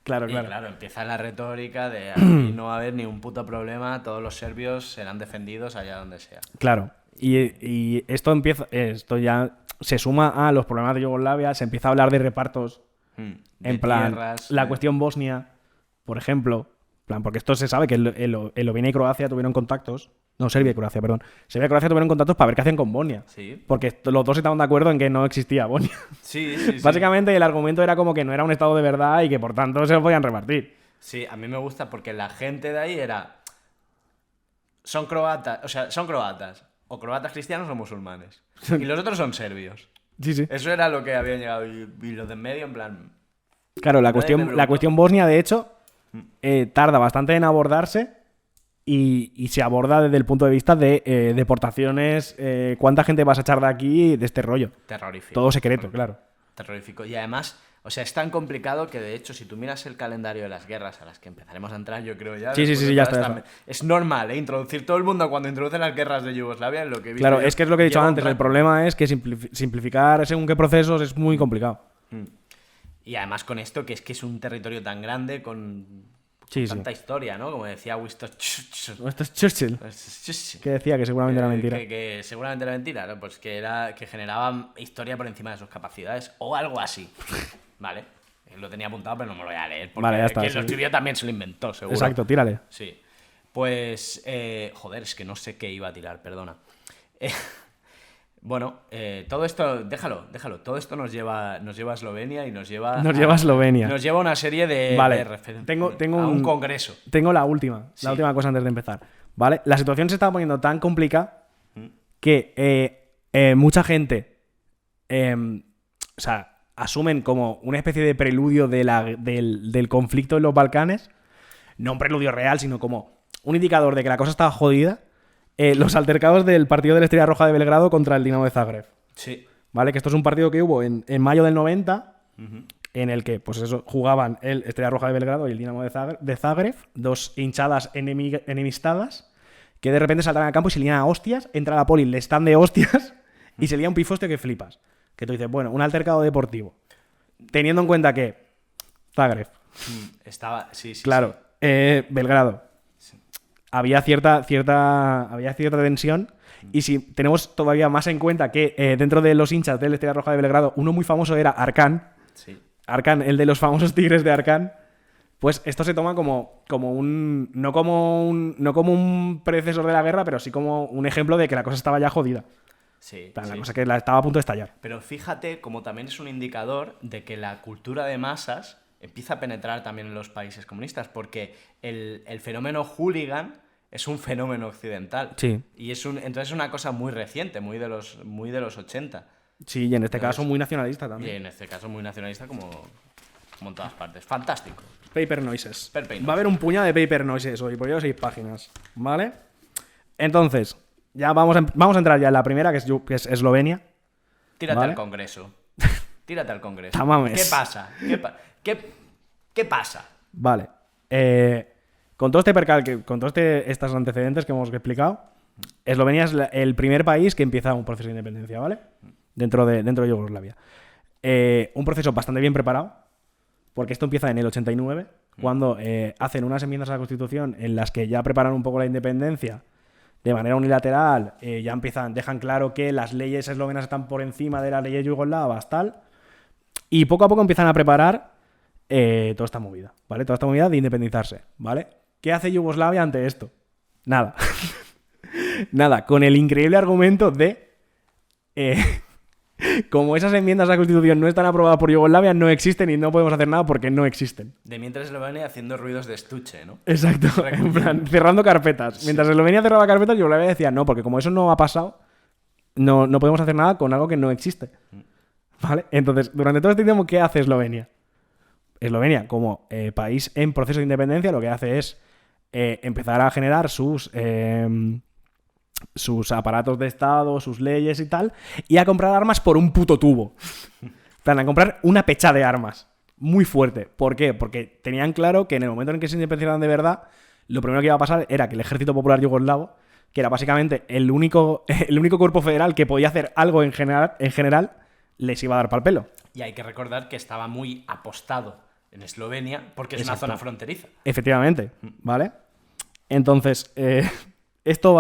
Claro. Y claro, empieza la retórica de aquí no va a haber ni un puto problema, todos los serbios serán defendidos allá donde sea. Claro. Y esto ya se suma a los problemas de Yugoslavia, se empieza a hablar de repartos, en plan, tierras, la cuestión Bosnia, por ejemplo, porque esto se sabe que Eslovenia y Croacia tuvieron contactos, no, Serbia y Croacia, perdón. Serbia y Croacia tuvieron contactos para ver qué hacían con Bosnia. Sí. Porque los dos estaban de acuerdo en que no existía Bosnia. Sí. Básicamente el argumento era como que no era un estado de verdad y que por tanto se lo podían repartir. Sí, a mí me gusta porque la gente de ahí son croatas, o croatas cristianos o musulmanes. Y los otros son serbios. Sí. Eso era lo que habían llegado. Y los de en medio, en plan... Claro, la cuestión Bosnia, de hecho, tarda bastante en abordarse y se aborda desde el punto de vista de deportaciones, cuánta gente vas a echar de aquí de este rollo. Terrorífico. Todo secreto, claro. Terrorífico. Y además, o sea, es tan complicado que de hecho, si tú miras el calendario de las guerras a las que empezaremos a entrar, yo creo ya... Sí, ya está. Es normal, introducir todo el mundo cuando introducen las guerras de Yugoslavia en lo que... Claro, es que es lo que he dicho antes. El problema es que simplificar según qué procesos es muy complicado. Y además con esto, que es un territorio tan grande con tanta historia, ¿no? Como decía Winston Churchill. Que decía que seguramente era mentira. Que seguramente era mentira, ¿no? Pues que generaba historia por encima de sus capacidades o algo así. Vale. Lo tenía apuntado, pero no me lo voy a leer. Porque vale, ya está, quien lo escribió también se lo inventó, seguro. Exacto, tírale. Sí. Pues, joder, es que no sé qué iba a tirar, perdona. Bueno, todo esto, déjalo. Todo esto nos lleva a Eslovenia y nos lleva a Eslovenia. Nos lleva a una serie de referencias. Tengo a un congreso. Tengo la última cosa antes de empezar. ¿Vale? La situación se estaba poniendo tan complicada que mucha gente asumen como una especie de preludio del conflicto en los Balcanes. No un preludio real, sino como un indicador de que la cosa estaba jodida. los altercados del partido de la Estrella Roja de Belgrado contra el Dinamo de Zagreb. Sí. ¿Vale? Que esto es un partido que hubo en mayo del 90, Ujú. en el que pues eso, jugaban el Estrella Roja de Belgrado y el Dinamo de Zagreb, dos hinchadas enemistadas, que de repente saltan al campo y se lían a hostias, entra la poli, le están de hostias y se lía un pifostio que flipas. Que tú dices, bueno, un altercado deportivo. Teniendo en cuenta que Zagreb, Estaba... Sí, sí, claro, Belgrado, había cierta tensión. Y si tenemos todavía más en cuenta que dentro de los hinchas del Estrella Roja de Belgrado, uno muy famoso era Arcán. Sí. Arcán, el de los famosos tigres de Arcán. Pues esto se toma como un... No como un predecesor de la guerra, pero sí como un ejemplo de que la cosa estaba ya jodida. Sí, En plan, sí. la cosa que estaba a punto de estallar. Pero fíjate, como también es un indicador de que la cultura de masas empieza a penetrar también en los países comunistas, porque el fenómeno hooligan es un fenómeno occidental. Sí. Y entonces es una cosa muy reciente, muy de los 80. Sí, y en este Entonces, caso muy nacionalista Y también. en este caso muy nacionalista como en todas partes. Fantástico. Paper Noises. Paper Noises. Va a haber un puñado de Paper Noises hoy, por ello 6 páginas. ¿Vale? Entonces, ya vamos a entrar ya en la primera, que es Eslovenia. Tírate ¿Vale? al Congreso. Tírate al Congreso. Tamames. ¿Qué pasa? ¿Qué pasa? Vale. Con todo este con todos estos antecedentes que hemos explicado, Eslovenia es el primer país que empieza un proceso de independencia, ¿vale? Dentro de Yugoslavia. Un proceso bastante bien preparado, porque esto empieza en el 89, cuando hacen unas enmiendas a la Constitución en las que ya preparan un poco la independencia de manera unilateral, ya dejan claro que las leyes eslovenas están por encima de las leyes yugoslavas, tal, y poco a poco empiezan a preparar toda esta movida, ¿vale? Toda esta movida de independizarse, ¿vale? ¿Qué hace Yugoslavia ante esto? Nada. Nada, con el increíble argumento de como esas enmiendas a la Constitución no están aprobadas por Yugoslavia, no existen y no podemos hacer nada porque no existen. De mientras Eslovenia haciendo ruidos de estuche, ¿no? Exacto, en plan, cerrando carpetas. Mientras Eslovenia cerraba carpetas, Yugoslavia decía, no, porque como eso no ha pasado, no podemos hacer nada con algo que no existe. ¿Vale? Entonces, durante todo este tiempo, ¿qué hace Eslovenia? Eslovenia, como país en proceso de independencia, lo que hace es empezar a generar sus aparatos de Estado, sus leyes y tal, y a comprar armas por un puto tubo. Plan, a comprar una pecha de armas. Muy fuerte. ¿Por qué? Porque tenían claro que en el momento en que se independizaran de verdad, lo primero que iba a pasar era que el Ejército Popular Yugoslavo, que era básicamente el único cuerpo federal que podía hacer algo en general, les iba a dar pal pelo. Y hay que recordar que estaba muy apostado en Eslovenia porque es una zona fronteriza. Efectivamente, ¿vale? Entonces, esto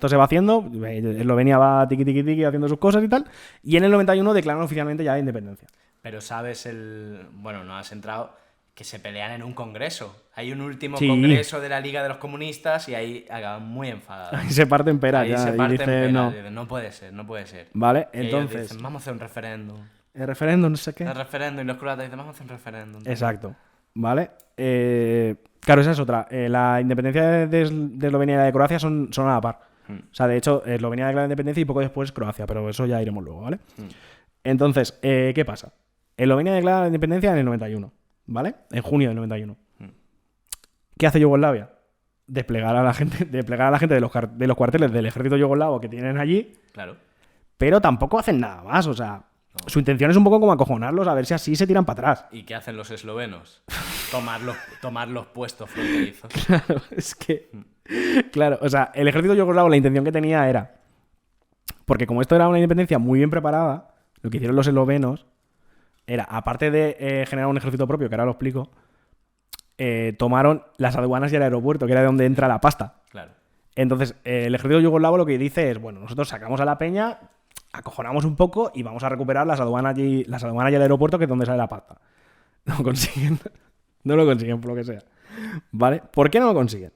se va haciendo, Eslovenia va tiqui haciendo sus cosas y tal, y en el 91 declaran oficialmente ya la independencia. Pero sabes bueno, no has entrado, que se pelean en un congreso. Hay un último Sí. congreso de la Liga de los Comunistas y ahí acaban muy enfadados. Ahí se parten peras Ahí ya, se y parten dice, pelas, no. dicen, no puede ser, no puede ser. ¿Vale? Y ellos Entonces, dicen, vamos a hacer un referéndum. el referéndum, no sé qué. El referéndum, y los croatas dicen, vamos a hacer un referéndum. Exacto, ¿vale? Claro, esa es otra. La independencia de Eslovenia y la de Croacia son a la par. O sea, de hecho, Eslovenia declara la independencia y poco después Croacia, pero eso ya iremos luego, ¿vale? Entonces, ¿qué pasa? Eslovenia declara la independencia en el 91, ¿vale? En junio del 91. ¿Qué hace Yugoslavia? Desplegar a la gente de los cuarteles del ejército yugoslavo que tienen allí, Claro. pero tampoco hacen nada más, o sea, su intención es un poco como acojonarlos a ver si así se tiran para atrás. ¿Y qué hacen los eslovenos? Tomar los puestos fronterizos. Claro, es que... Claro, o sea, el ejército yugoslavo la intención que tenía era... Porque como esto era una independencia muy bien preparada, lo que hicieron los eslovenos era, aparte de generar un ejército propio, que ahora lo explico, tomaron las aduanas y el aeropuerto, que era de donde entra la pasta. Claro. Entonces, el ejército yugoslavo lo que dice es, bueno, nosotros sacamos a la peña, acojonamos un poco y vamos a recuperar las aduanas y el aeropuerto, que es donde sale la pasta. No consiguen. No lo consiguen, por lo que sea. ¿Vale? ¿Por qué no lo consiguen?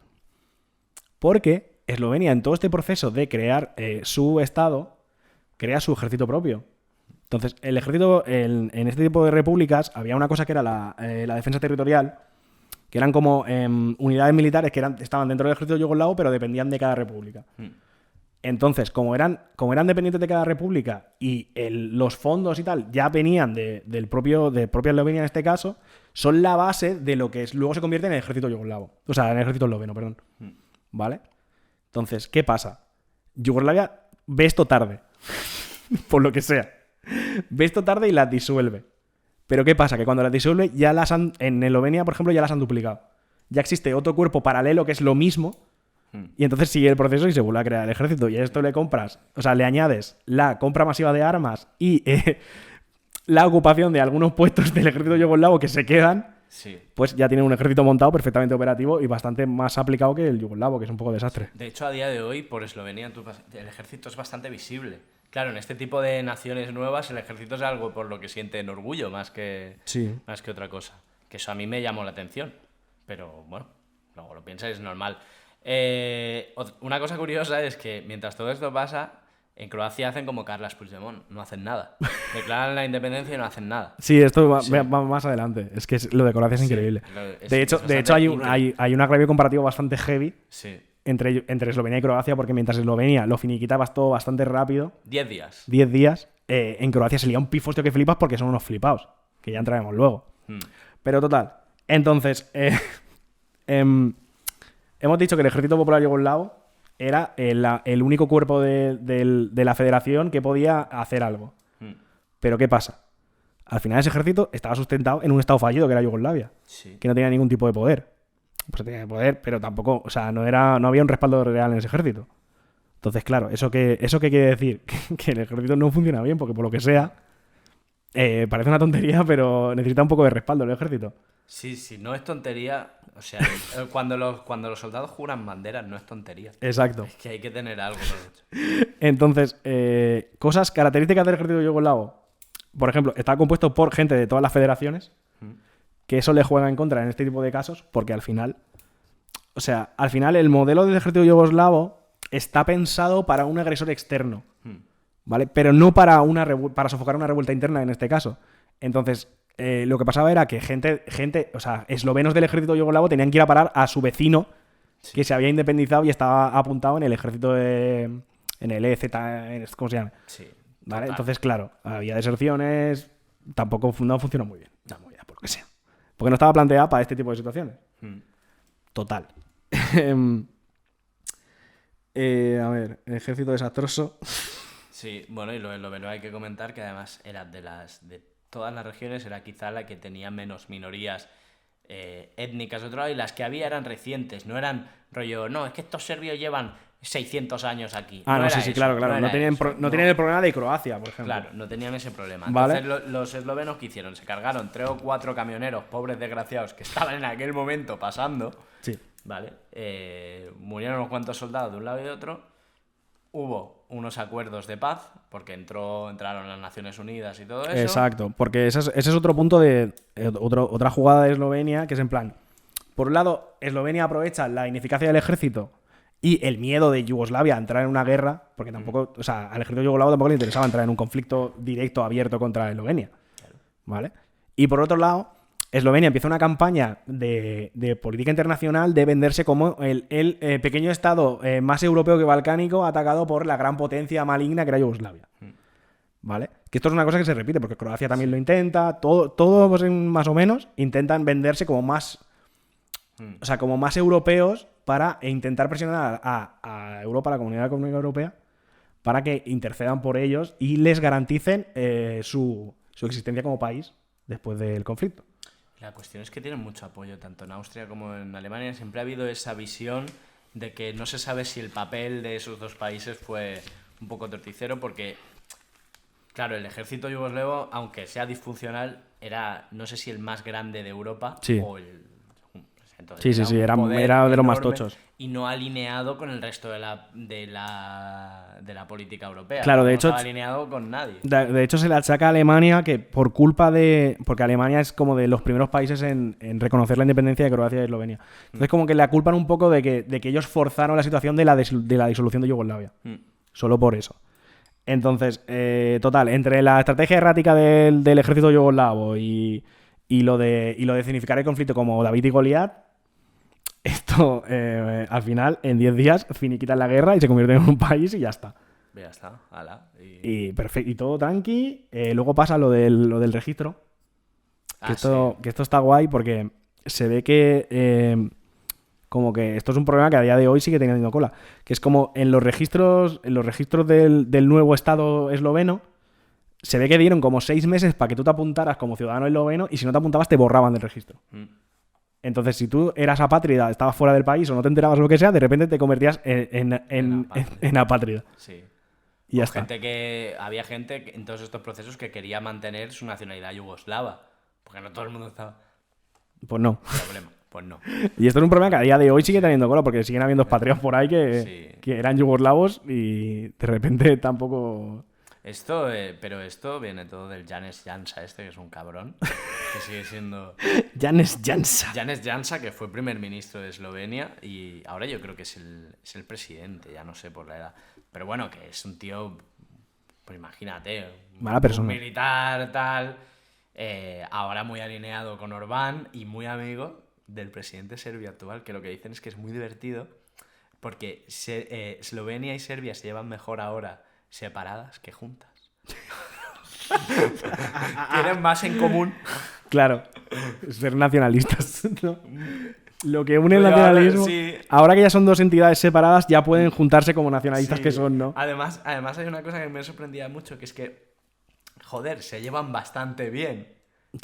Porque Eslovenia, en todo este proceso de crear su estado, crea su ejército propio. Entonces, el ejército, en este tipo de repúblicas, había una cosa que era la defensa territorial, que eran como unidades militares que estaban dentro del ejército yugoslavo, pero dependían de cada república. Entonces, como eran dependientes de cada república y los fondos y tal ya venían de propia Eslovenia en este caso, son la base de lo que luego se convierte en el ejército yugoslavo. O sea, en el ejército esloveno, perdón. ¿Vale? Entonces, ¿qué pasa? Yugoslavia ve esto tarde, por lo que sea. Ve esto tarde y las disuelve. Pero ¿qué pasa? Que cuando las disuelve, en Eslovenia, por ejemplo, ya las han duplicado. Ya existe otro cuerpo paralelo que es lo mismo, y entonces sigue el proceso y se vuelve a crear el ejército. Y a esto le compras, o sea, le añades la compra masiva de armas y la ocupación de algunos puestos del ejército yugoslavo que se quedan, Sí. pues ya tienen un ejército montado perfectamente operativo y bastante más aplicado que el yugoslavo, que es un poco desastre. De hecho, a día de hoy, por Eslovenia, el ejército es bastante visible. Claro, en este tipo de naciones nuevas, el ejército es algo por lo que sienten orgullo más que otra cosa. Que eso a mí me llamó la atención. Pero bueno, luego lo piensas, es normal. Una cosa curiosa es que mientras todo esto pasa, en Croacia hacen como Carles Puigdemont, no hacen nada. Declaran la independencia y no hacen nada. Sí, esto va más adelante. Es que lo de Croacia es increíble. De hecho hay un agravio comparativo bastante heavy entre Eslovenia y Croacia, porque mientras Eslovenia lo finiquitabas todo bastante rápido, 10 días. 10 días, en Croacia se lía un pifostio que flipas porque son unos flipados, que ya entraremos luego. Pero total, entonces, hemos dicho que el Ejército Popular Yugoslavo era el único cuerpo de la federación que podía hacer algo. Pero ¿qué pasa? Al final ese ejército estaba sustentado en un estado fallido que era Yugoslavia, que no tenía ningún tipo de poder. Pues tenía poder, pero tampoco, o sea, no había un respaldo real en ese ejército. Entonces, claro, ¿eso qué quiere decir? Que el ejército no funciona bien, porque por lo que sea, parece una tontería, pero necesita un poco de respaldo el ejército. Sí, no es tontería. O sea, cuando los soldados juran banderas, no es tontería. Exacto. Es que hay que tener algo. Entonces, características del ejército yugoslavo. Por ejemplo, está compuesto por gente de todas las federaciones, que eso le juega en contra en este tipo de casos, porque al final el modelo del ejército yugoslavo está pensado para un agresor externo, ¿vale? Pero no para sofocar una revuelta interna en este caso. Entonces, lo que pasaba era que gente, o sea, eslovenos del ejército yugoslavo tenían que ir a parar a su vecino que se había independizado y estaba apuntado en el ejército en el EZ, ¿cómo se llama? Sí. ¿Vale? Entonces, claro, había deserciones, tampoco no funcionó muy bien, la movida, por lo que sea. Porque no estaba planteada para este tipo de situaciones. Total. A ver, ejército desastroso. Sí, bueno, y lo esloveno hay que comentar que además era de todas las regiones, era quizá la que tenía menos minorías étnicas de otro lado, y las que había eran recientes, no eran rollo, no, es que estos serbios llevan 600 años aquí. Ah, no, sí, claro. No tenían el problema de Croacia, por ejemplo. Claro, no tenían ese problema. ¿Vale? Entonces los eslovenos que hicieron, se cargaron 3 o 4 camioneros, pobres desgraciados, que estaban en aquel momento pasando. Sí. ¿Vale? Murieron unos cuantos soldados de un lado y de otro. Hubo unos acuerdos de paz, porque entraron las Naciones Unidas y todo eso. Exacto, porque ese es otro punto otra jugada de Eslovenia, que es en plan, por un lado, Eslovenia aprovecha la ineficacia del ejército y el miedo de Yugoslavia a entrar en una guerra, porque tampoco, o sea, al ejército yugoslavo tampoco le interesaba entrar en un conflicto directo, abierto contra Eslovenia. ¿Vale? Y por otro lado, Eslovenia empieza una campaña de política internacional de venderse como el pequeño estado más europeo que balcánico atacado por la gran potencia maligna que era Yugoslavia. ¿Vale? Que esto es una cosa que se repite, porque Croacia también lo intenta, todos pues, más o menos intentan venderse como más, o sea, como más europeos para intentar presionar a Europa, a la Comunidad Económica Europea, para que intercedan por ellos y les garanticen su existencia como país después del conflicto. La cuestión es que tienen mucho apoyo, tanto en Austria como en Alemania. Siempre ha habido esa visión de que no se sabe si el papel de esos dos países fue un poco torticero, porque, claro, el ejército yugoslavo, aunque sea disfuncional, era, no sé si el más grande de Europa, o el... Entonces, sí, era de los más tochos. Y no alineado con el resto de la política europea. Claro, de hecho, no estaba alineado con nadie. De hecho, se le achaca a Alemania que por culpa de... Porque Alemania es como de los primeros países en reconocer la independencia de Croacia y Eslovenia. Entonces, como que le culpan un poco de que ellos forzaron la situación de la disolución de Yugoslavia. Solo por eso. Entonces, total, entre la estrategia errática del ejército yugoslavo y lo de significar el conflicto como David y Goliat, esto, al final, en 10 días, finiquitan la guerra y se convierten en un país y ya está. Ya está, ala. Y perfecto, y todo tranqui. Luego pasa lo del registro. Que esto está guay porque se ve que como que esto es un problema que a día de hoy sigue teniendo cola. Que es como en los registros del nuevo Estado esloveno, se ve que dieron como 6 meses para que tú te apuntaras como ciudadano esloveno y si no te apuntabas te borraban del registro. Entonces, si tú eras apátrida, estabas fuera del país o no te enterabas o lo que sea, de repente te convertías en apátrida. Sí. Y ya está. Había gente en todos estos procesos que quería mantener su nacionalidad yugoslava. Porque no todo el mundo estaba... Pues no. Problema. Pues no. Y esto es un problema que a día de hoy sigue teniendo cola, porque siguen habiendo expatriados por ahí que eran yugoslavos y de repente tampoco... Pero esto viene todo del Janez Janša que es un cabrón, que sigue siendo... Janez Janša. Janez Janša, que fue primer ministro de Eslovenia y ahora yo creo que es el presidente, ya no sé por la edad. Pero bueno, que es un tío, pues imagínate, mala persona. Un militar, tal, ahora muy alineado con Orbán y muy amigo del presidente serbio actual, que lo que dicen es que es muy divertido porque Eslovenia y Serbia se llevan mejor ahora separadas que juntas. Tienen más en común. Claro, ser nacionalistas, ¿no? Lo que une el nacionalismo. Ahora que ya son dos entidades separadas, ya pueden juntarse como nacionalistas que son, ¿no? Además hay una cosa que me sorprendía mucho, que es que, joder, se llevan bastante bien.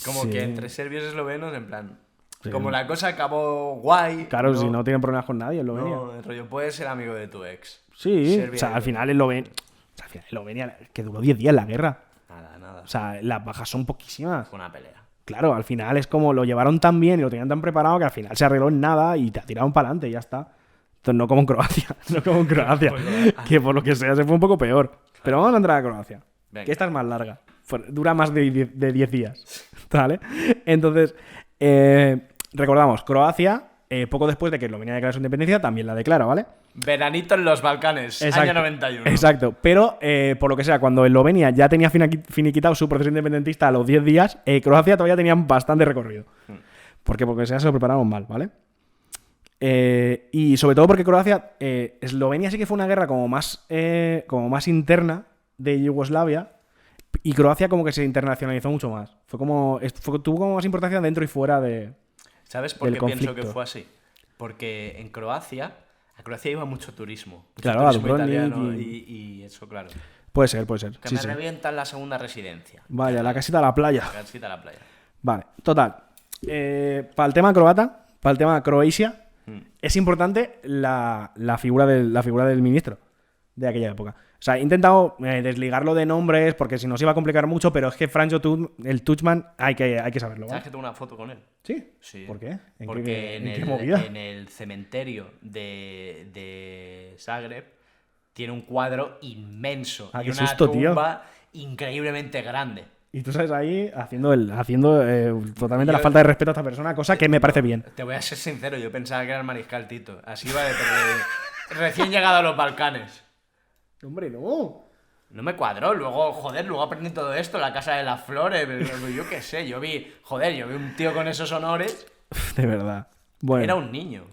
Como que entre serbios y eslovenos, en plan... Sí. Como la cosa acabó guay. Claro, ¿no? Si no tienen problemas con nadie, Eslovenia. No, el rollo, puedes ser amigo de tu ex. Sí, Serbia, o sea, al final Eslovenia, que duró 10 días la guerra. Nada. O sea, las bajas son poquísimas. Fue una pelea. Claro, al final es como lo llevaron tan bien y lo tenían tan preparado que al final se arregló en nada y te tiraron para adelante y ya está. Entonces no como en Croacia, que por lo que sea se fue un poco peor. Pero vamos a entrar a Croacia, que esta es más larga. Dura más de 10 días. ¿Vale? Entonces, recordamos, Croacia, poco después de que Eslovenia declara su independencia, también la declara, ¿vale? Veranito en los Balcanes, año 91. Exacto, pero por lo que sea, cuando Eslovenia ya tenía finiquitado su proceso independentista a los 10 días, Croacia todavía tenía bastante recorrido. Porque sea se lo prepararon mal, ¿vale? Y sobre todo porque Croacia, Eslovenia sí que fue una guerra como más interna de Yugoslavia y Croacia como que se internacionalizó mucho más. Tuvo como más importancia dentro y fuera de... ¿Sabes por qué pienso que fue así? Porque en Croacia... A Croacia iba mucho turismo. Claro, turismo italiano y eso, claro. Puede ser. Que me revientan la segunda residencia. Vaya, la casita a la playa. La casita a la playa. Vale, total. Para el tema croata, para el tema Croacia, es importante la figura del ministro de aquella época. O sea, he intentado desligarlo de nombres porque si no se iba a complicar mucho, pero es que Franjo Tuđman hay que saberlo, ¿vale? ¿Sabes que tengo una foto con él? ¿Sí? Sí. ¿Por qué? Porque ¿En qué movida? En el cementerio de Zagreb tiene un cuadro inmenso y qué una susto, tumba increíblemente grande. Y tú sabes ahí haciendo totalmente la falta de respeto a esta persona, cosa que me parece bien. Te voy a ser sincero, yo pensaba que era el mariscal Tito. Así va de recién llegado a los Balcanes. Hombre, no. No me cuadró. Luego aprendí todo esto, la Casa de las Flores, yo qué sé, yo vi un tío con esos honores. De verdad. Bueno. Era un niño.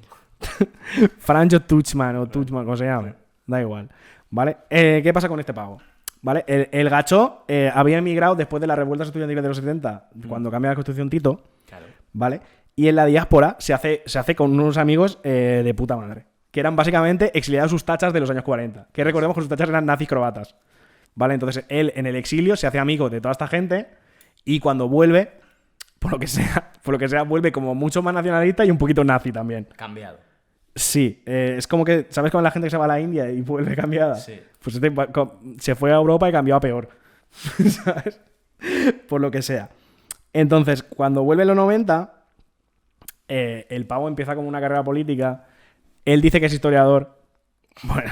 Franjo Tuđman o Tuđman, como se llame. Da igual. ¿Vale? ¿Qué pasa con este pavo? ¿Vale? El gacho había emigrado después de las revueltas estudiantiles de los 70, cuando cambia la Constitución Tito. Claro. ¿Vale? Y en la diáspora se hace con unos amigos de puta madre, que eran básicamente exiliados sus tachas de los años 40. Que recordemos que sus tachas eran nazis croatas. ¿Vale? Entonces él en el exilio se hace amigo de toda esta gente y cuando vuelve, por lo que sea, vuelve como mucho más nacionalista y un poquito nazi también. Cambiado. Sí, es como que, ¿sabes cómo la gente que se va a la India y vuelve cambiada? Sí. Pues se fue a Europa y cambió a peor. ¿Sabes? Por lo que sea. Entonces, cuando vuelve en los 90, el pavo empieza como una carrera política. Él dice que es historiador. Bueno.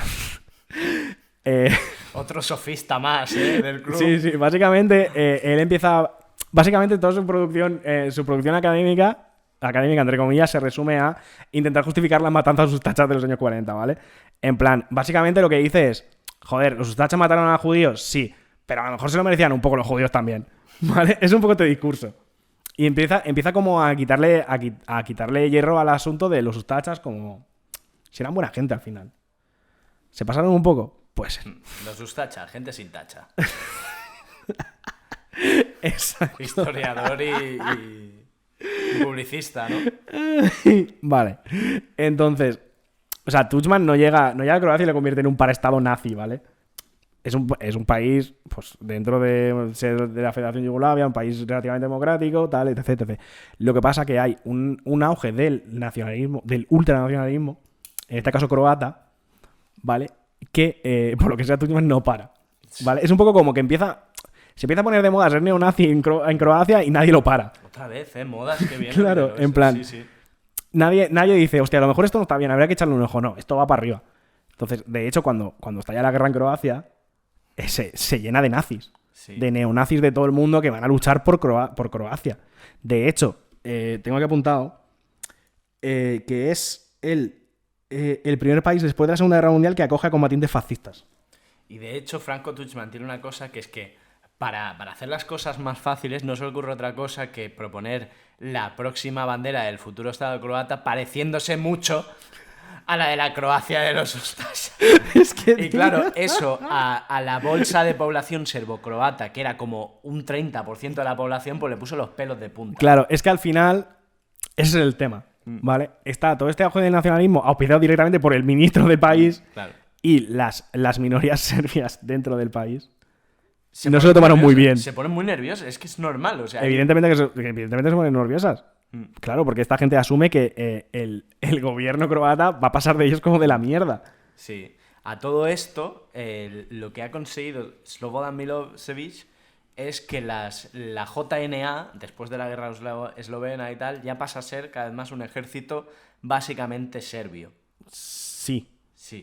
Otro sofista más, del club. Sí, básicamente, él empieza... Básicamente toda su producción académica entre comillas, se resume a intentar justificar las matanzas de sus tachas de los años 40, ¿vale? En plan, básicamente lo que dice es, joder, ¿los tachas mataron a judíos? Sí, pero a lo mejor se lo merecían un poco los judíos también, ¿vale? Es un poco este discurso. Y empieza como a quitarle hierro al asunto de los tachas, como si eran buena gente al final. ¿Se pasaron un poco? Pues los ustachas, gente sin tacha. Exacto. Historiador y Un publicista, ¿no? Vale. Entonces, o sea, Tudjman no llega a Croacia y lo convierte en un paraestado nazi, ¿vale? Es un país, pues, dentro de ser de la Federación Yugoslavia, un país relativamente democrático, tal, etc, etc. Lo que pasa que hay un auge del nacionalismo, del ultranacionalismo, en este caso croata, ¿vale? Que, por lo que sea, Tudjman no para, ¿vale? Es un poco como que se empieza a poner de moda ser neonazi en Croacia y nadie lo para. Otra vez, modas, qué bien. Claro, en plan... Sí, sí. Nadie dice, hostia, a lo mejor esto no está bien, habría que echarle un ojo. No, esto va para arriba. Entonces, de hecho, cuando estalla la guerra en Croacia, se llena de nazis. Sí. De neonazis de todo el mundo que van a luchar por Croacia. De hecho, tengo aquí apuntado que es el primer país después de la Segunda Guerra Mundial que acoge a combatientes fascistas. Y de hecho, Franco Tudjman tiene una cosa que es que para hacer las cosas más fáciles no se le ocurre otra cosa que proponer la próxima bandera del futuro Estado croata pareciéndose mucho a la de la Croacia de los Ustas. Y claro, eso a la bolsa de población serbocroata, que era como un 30% de la población, pues le puso los pelos de punta. Claro, es que al final ese es el tema, ¿vale? Está todo este auge del nacionalismo auspiciado directamente por el ministro del país Claro. y las minorías serbias dentro del país no se lo tomaron muy bien. Se ponen muy nerviosos, es que es normal. O sea, Evidentemente se ponen nerviosas. Claro, porque esta gente asume que el gobierno croata va a pasar de ellos como de la mierda. Sí. A todo esto, lo que ha conseguido Slobodan Milosevic es que la JNA, después de la guerra eslovena y tal, ya pasa a ser cada vez más un ejército básicamente serbio. Sí,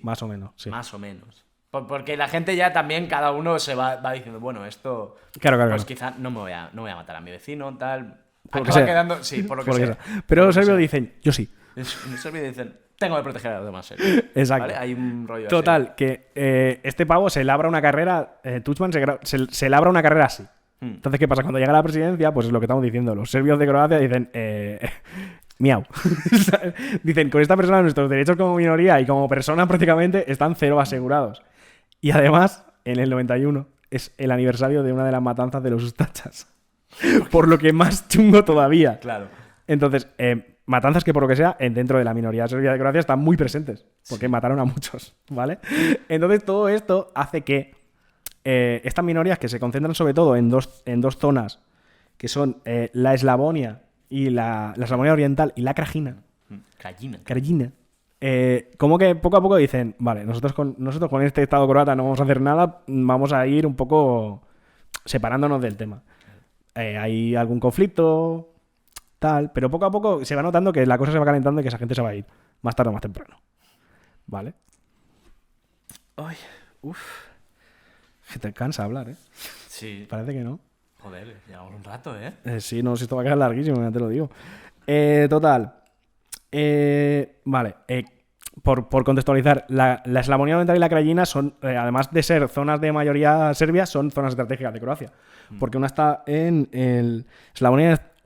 más o menos. Sí. Más o menos. Porque la gente ya también, cada uno se va diciendo, bueno, esto... Claro. Pues quizá no me voy a matar a mi vecino, tal... Por lo que Acaba sea. quedando... Sí, por lo que sea. Pero los serbios dicen, yo sí. Los serbios dicen, tengo que proteger a los demás serbios. Exacto. ¿Vale? Hay un rollo Total, así. que este pavo se labra una carrera, Tudjman se labra una carrera así. Entonces, ¿qué pasa? Cuando llega a la presidencia, pues es lo que estamos diciendo. Los serbios de Croacia dicen, miau. Dicen, con esta persona nuestros derechos como minoría y como persona prácticamente están cero asegurados. Y además, en el 91 es el aniversario de una de las matanzas de los Ustachas. Por lo que más chungo todavía. Claro. Entonces, matanzas que por lo que sea, dentro de la minoría serbia de Croacia están muy presentes. Porque mataron a muchos, ¿vale? Entonces, todo esto hace que estas minorías que se concentran sobre todo en dos zonas, que son la Eslavonia y la Eslavonia Oriental y la Krajina. Krajina. Como que poco a poco dicen, vale, nosotros con este Estado croata no vamos a hacer nada, vamos a ir un poco separándonos del tema. Hay algún conflicto, tal, pero poco a poco se va notando que la cosa se va calentando y que esa gente se va a ir, más tarde o más temprano. ¿Vale? Ay, que te cansa hablar, ¿eh? Sí. Parece que no. Joder, llevamos un rato, ¿eh? Sí, no, si esto va a quedar larguísimo, ya te lo digo. Total. Vale. Por contextualizar, la Eslavonia Oriental y la Krajina son, además de ser zonas de mayoría serbia, son zonas estratégicas de Croacia. Porque una está en el...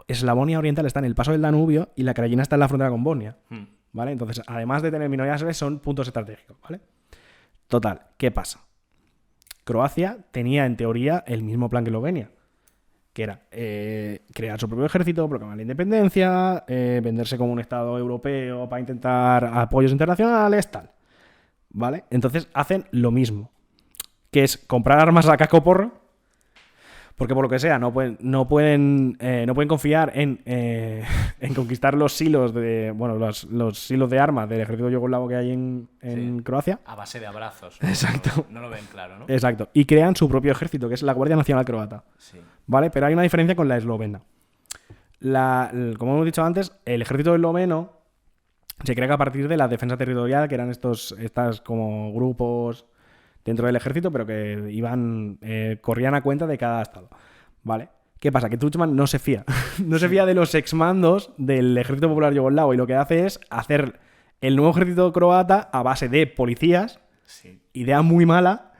Eslavonia Oriental está en el paso del Danubio y la Krajina está en la frontera con Bosnia. ¿Vale? Entonces, además de tener minorías serbias, son puntos estratégicos, ¿vale? Total, ¿qué pasa? Croacia tenía, en teoría, el mismo plan que Eslovenia, que era crear su propio ejército, proclamar la independencia, venderse como un Estado europeo para intentar apoyos internacionales, tal. ¿Vale? Entonces hacen lo mismo, que es comprar armas a casco porro, porque por lo que sea no pueden confiar en conquistar los silos de los silos de armas del ejército yugoslavo que hay en Croacia. A base de abrazos. Exacto. No lo ven claro, ¿no? Exacto. Y crean su propio ejército, que es la Guardia Nacional Croata. Sí. ¿Vale? Pero hay una diferencia con la eslovena. Como hemos dicho antes, el ejército esloveno se crea a partir de la defensa territorial, que eran estas como grupos dentro del ejército, pero que corrían a cuenta de cada estado. ¿Vale? ¿Qué pasa? Que Tudjman no se fía. No se fía de los exmandos del Ejército Popular Yugoslavo y lo que hace es hacer el nuevo ejército croata a base de policías, idea muy mala,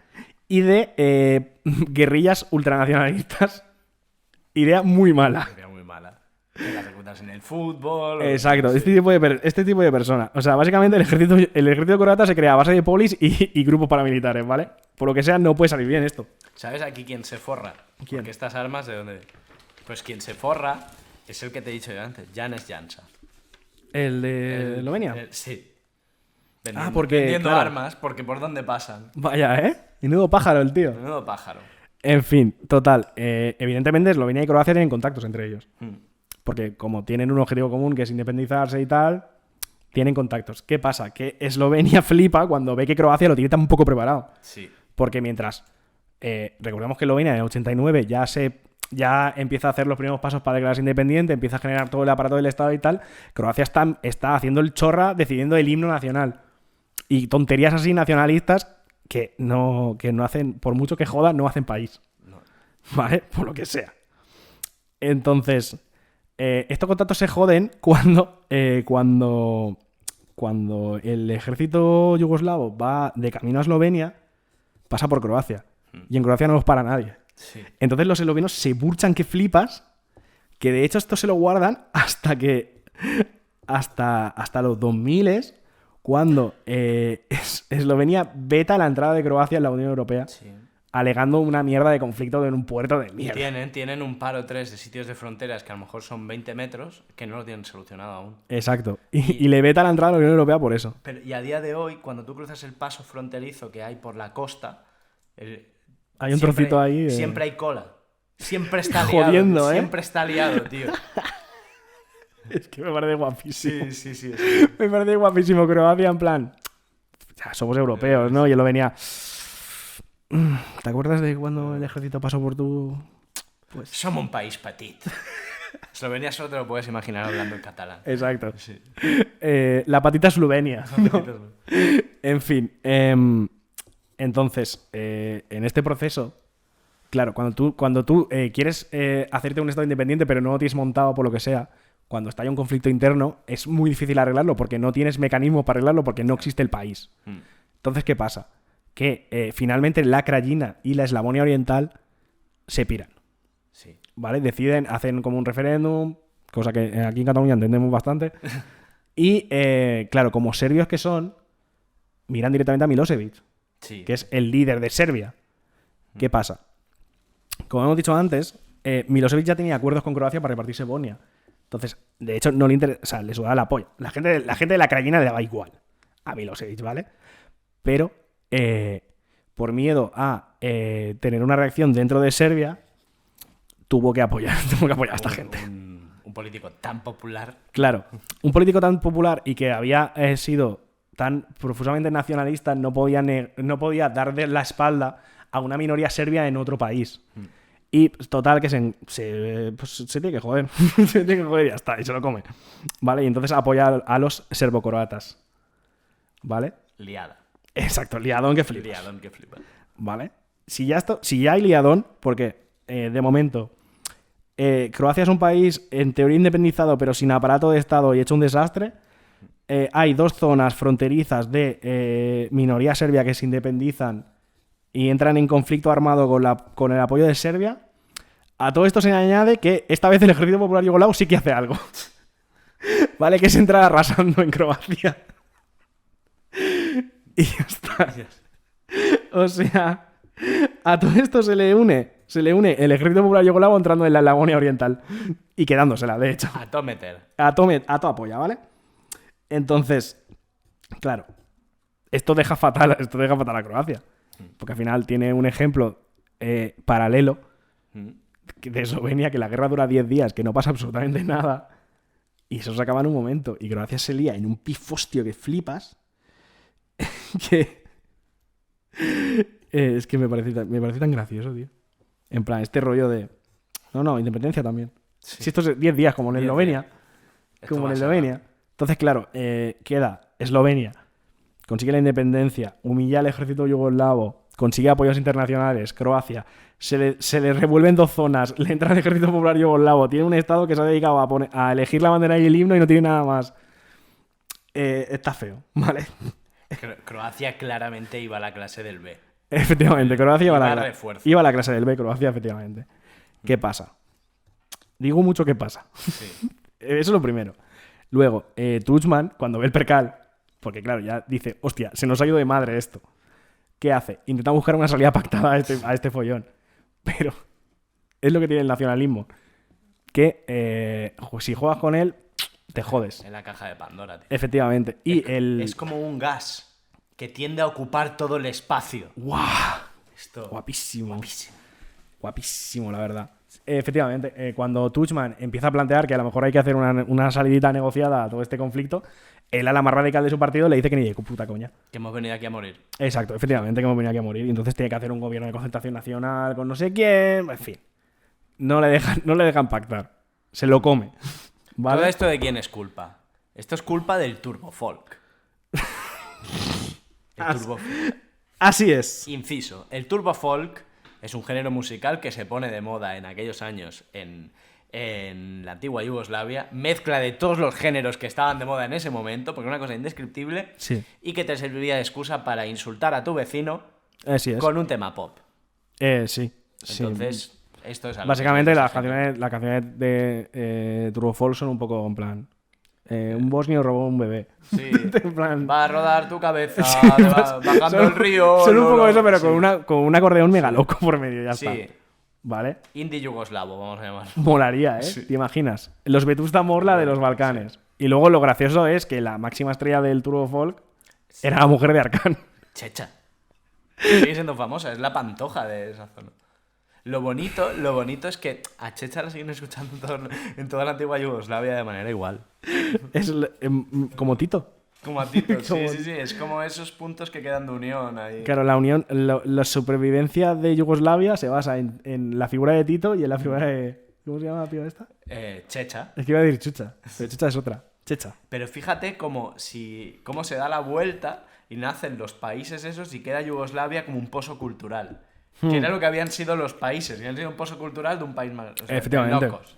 y de guerrillas ultranacionalistas, idea muy mala. Idea muy mala. Que las reclutas en el fútbol. Exacto, Sí. este tipo de persona. O sea, básicamente el ejército croata se crea a base de polis y grupos paramilitares, ¿vale? Por lo que sea, no puede salir bien esto. ¿Sabes aquí quién se forra? ¿Quién? Porque estas armas, ¿de dónde? Pues quien se forra Es el que te he dicho yo antes, Janez Janša. ¿El de Eslovenia? Sí. Vendiendo claro, armas, porque por dónde pasan. Vaya, ¿eh? Menudo pájaro el tío. Menudo pájaro. En fin, total. Evidentemente Eslovenia y Croacia tienen contactos entre ellos. Porque como tienen un objetivo común que es independizarse y tal, tienen contactos. ¿Qué pasa? Que Eslovenia flipa cuando ve que Croacia lo tiene tan poco preparado. Sí. Porque mientras... recordemos que Eslovenia en el 89 ya empieza a hacer los primeros pasos para declararse independiente, empieza a generar todo el aparato del Estado y tal. Croacia está haciendo el chorra decidiendo el himno nacional. Y tonterías así nacionalistas que no hacen, por mucho que jodan, no hacen país. No. ¿Vale? Por lo que sea. Entonces, estos contactos se joden cuando el ejército yugoslavo va de camino a Eslovenia, pasa por Croacia. Y en Croacia no los para nadie. Sí. Entonces los eslovenos se burchan que flipas, que de hecho esto se lo guardan hasta los 2000, cuando Eslovenia veta la entrada de Croacia en la Unión Europea, Sí. alegando una mierda de conflicto en un puerto de mierda. Tienen un par o tres de sitios de fronteras que a lo mejor son 20 metros que no lo tienen solucionado aún. Exacto. Y le veta la entrada a la Unión Europea por eso. Y a día de hoy, cuando tú cruzas el paso fronterizo que hay por la costa, Hay un trocito ahí. Siempre hay cola. Siempre está liado. Jodiendo, ¿eh? Siempre está liado, tío. Es que me parece guapísimo. Sí. Me parece guapísimo. Croacia, en plan. Ya, somos europeos, ¿no? Y él lo venía. ¿Te acuerdas de cuando el ejército pasó por tu. Pues... Somos un país petit. Eslovenia solo te lo puedes imaginar hablando en catalán. Exacto. Sí. La patita eslovenia. ¿No? En fin. Entonces, en este proceso. Claro, cuando tú quieres hacerte un estado independiente, pero no lo tienes montado por lo que sea, cuando está un conflicto interno, es muy difícil arreglarlo porque no tienes mecanismo para arreglarlo porque no existe el país. Entonces, ¿qué pasa? Que finalmente la Krajina y la Eslavonia Oriental se piran. Sí. ¿Vale? Hacen como un referéndum, cosa que aquí en Cataluña entendemos bastante. Y, claro, como serbios que son, miran directamente a Milosevic, Sí. que es el líder de Serbia. ¿Qué pasa? Como hemos dicho antes, Milosevic ya tenía acuerdos con Croacia para repartirse Bosnia. Entonces, de hecho, no le interesa, o sea, le sudaba la polla. La gente de la Krajina le daba igual a Milosevic, ¿vale? Pero, por miedo a tener una reacción dentro de Serbia, tuvo que apoyar a esta gente. Un político tan popular. Claro, un político tan popular y que había sido tan profusamente nacionalista no podía darle la espalda a una minoría serbia en otro país. Y total que se tiene que joder. Se tiene que joder y ya está, y se lo come. ¿Vale? Y entonces apoya a los serbocroatas. ¿Vale? Liada. Exacto, liadón que flipas. Liadón que flipa. ¿Vale? Si ya hay liadón, porque de momento Croacia es un país en teoría independizado, pero sin aparato de Estado y hecho un desastre. Hay dos zonas fronterizas de minoría serbia que se independizan y entran en conflicto armado con el apoyo de Serbia. A todo esto se añade que esta vez el Ejército Popular Yugoslavo sí que hace algo. ¿Vale? Que es entrar arrasando en Croacia. Y ya está. O sea, a todo esto se le une el Ejército Popular Yugoslavo entrando en la Eslavonia Oriental y quedándosela, de hecho. A todo meter. A toda polla, ¿vale? Entonces, claro, esto deja fatal a Croacia. Porque al final tiene un ejemplo paralelo de Eslovenia, que la guerra dura 10 días, que no pasa absolutamente nada. Y eso se acaba en un momento. Y Croacia se lía en un pifostio que flipas. Que... es que me parece tan gracioso, tío. En plan, este rollo de... No, independencia también. Sí. Si esto es 10 días, como en 10 Eslovenia. días. Como en Eslovenia. Entonces, claro, queda Eslovenia, consigue la independencia, humilla al ejército yugoslavo, consigue apoyos internacionales, Croacia, se le revuelven dos zonas, le entra el ejército popular yugoslavo, tiene un estado que se ha dedicado a elegir la bandera y el himno y no tiene nada más. Está feo, ¿vale? Croacia claramente iba a la clase del B. Efectivamente, Croacia iba a la clase del B, Croacia, efectivamente. ¿Qué pasa? Digo mucho qué pasa. Sí. Eso es lo primero. Luego, Tudjman, cuando ve el percal, porque claro, ya dice, hostia, se nos ha ido de madre esto. ¿Qué hace? Intenta buscar una salida pactada a este follón. Pero es lo que tiene el nacionalismo. que si juegas con él, te jodes. En la caja de Pandora, tío. Efectivamente. Y Es como un gas que tiende a ocupar todo el espacio. ¡Guau! Esto... Guapísimo. Guapísimo, la verdad. Efectivamente, cuando Tuchman empieza a plantear que a lo mejor hay que hacer una salidita negociada a todo este conflicto, el ala más radical de su partido le dice que ni de puta coña. Que hemos venido aquí a morir. Exacto, efectivamente, que hemos venido aquí a morir. Y entonces tiene que hacer un gobierno de concentración nacional con no sé quién. En fin. No le dejan pactar. Se lo come. ¿Vale? ¿Todo esto de quién es culpa? Esto es culpa del Turbo Folk. Así es. Inciso. El Turbo Folk es un género musical que se pone de moda en aquellos años en la antigua Yugoslavia. Mezcla de todos los géneros que estaban de moda en ese momento, porque es una cosa indescriptible. Sí. Y que te serviría de excusa para insultar a tu vecino Así es. con un tema pop. Sí. Entonces, esto es algo básicamente que las canciones de Turbo Folk son un poco en plan... un bosnio robó un bebé. Sí. En plan... Va a rodar tu cabeza, Sí, bajando son- el río. Son un poco eso, pero sí. con un acordeón mega loco por medio, ya Sí. está. ¿Vale? Indie yugoslavo, vamos a llamar. Molaría, ¿eh? Sí. ¿Te imaginas? Los Vetusta Morla de los Balcanes. Y luego lo gracioso es que la máxima estrella del Turbo Folk era la mujer de Arcán. Checha. Sigue siendo famosa, es la Pantoja de esa zona. Lo bonito es que a Checha la siguen escuchando en toda la antigua Yugoslavia de manera igual. Es como Tito. Como a Tito, Como- sí. Es como esos puntos que quedan de unión ahí. Claro, la unión, la supervivencia de Yugoslavia se basa en la figura de Tito y en la figura de... ¿Cómo se llama la piba esta? Checha. Es que iba a decir Chucha, pero Chucha es otra. Checha. Pero fíjate cómo se da la vuelta y nacen los países esos y queda Yugoslavia como un pozo cultural. Que era lo que habían sido los países. Y han sido un pozo cultural de un país más. O sea, Efectivamente. locos.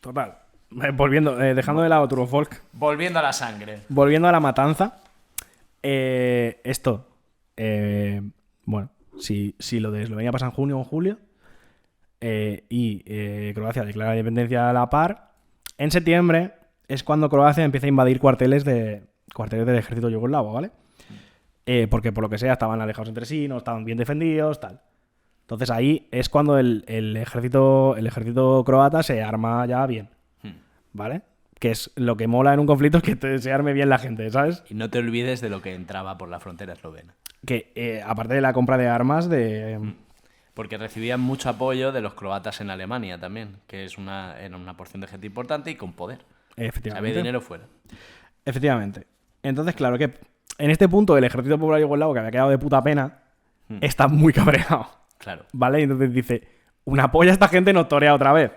Total. Volviendo, dejando de lado Turbo Folk, Volviendo a la sangre. volviendo a la matanza, esto, bueno, si lo de Eslovenia pasa en junio o en julio y Croacia declara la independencia a la par, en septiembre es cuando Croacia empieza a invadir cuarteles del ejército yugoslavo, ¿vale? Porque por lo que sea estaban alejados entre sí, no estaban bien defendidos, tal. Entonces ahí es cuando el ejército croata se arma ya bien, ¿vale? Que es lo que mola en un conflicto, es que se arme bien la gente, ¿sabes? Y no te olvides de lo que entraba por la frontera eslovena. Que aparte de la compra de armas, Porque recibían mucho apoyo de los croatas en Alemania también, que era una porción de gente importante y con poder. efectivamente. Había dinero fuera. Efectivamente. Entonces, claro que en este punto el ejército popular yugoslavo, que había quedado de puta pena, está muy cabreado, Claro. ¿vale? Y entonces dice, una polla esta gente nos torea otra vez,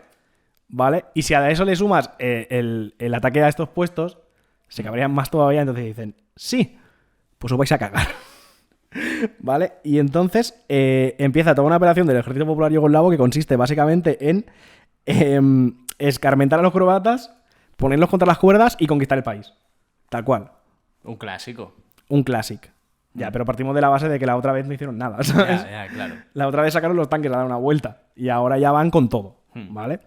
¿vale? Y si a eso le sumas el ataque a estos puestos, se cabrean más todavía, entonces dicen, sí, pues os vais a cagar. ¿Vale? Y entonces empieza toda una operación del ejército popular yugoslavo que consiste básicamente en escarmentar a los croatas, ponerlos contra las cuerdas y conquistar el país. Tal cual. Un clásico. Un clásico. Ya, pero partimos de la base de que la otra vez no hicieron nada, ¿sabes? Ya, claro. La otra vez sacaron los tanques a dar una vuelta y ahora ya van con todo, ¿vale?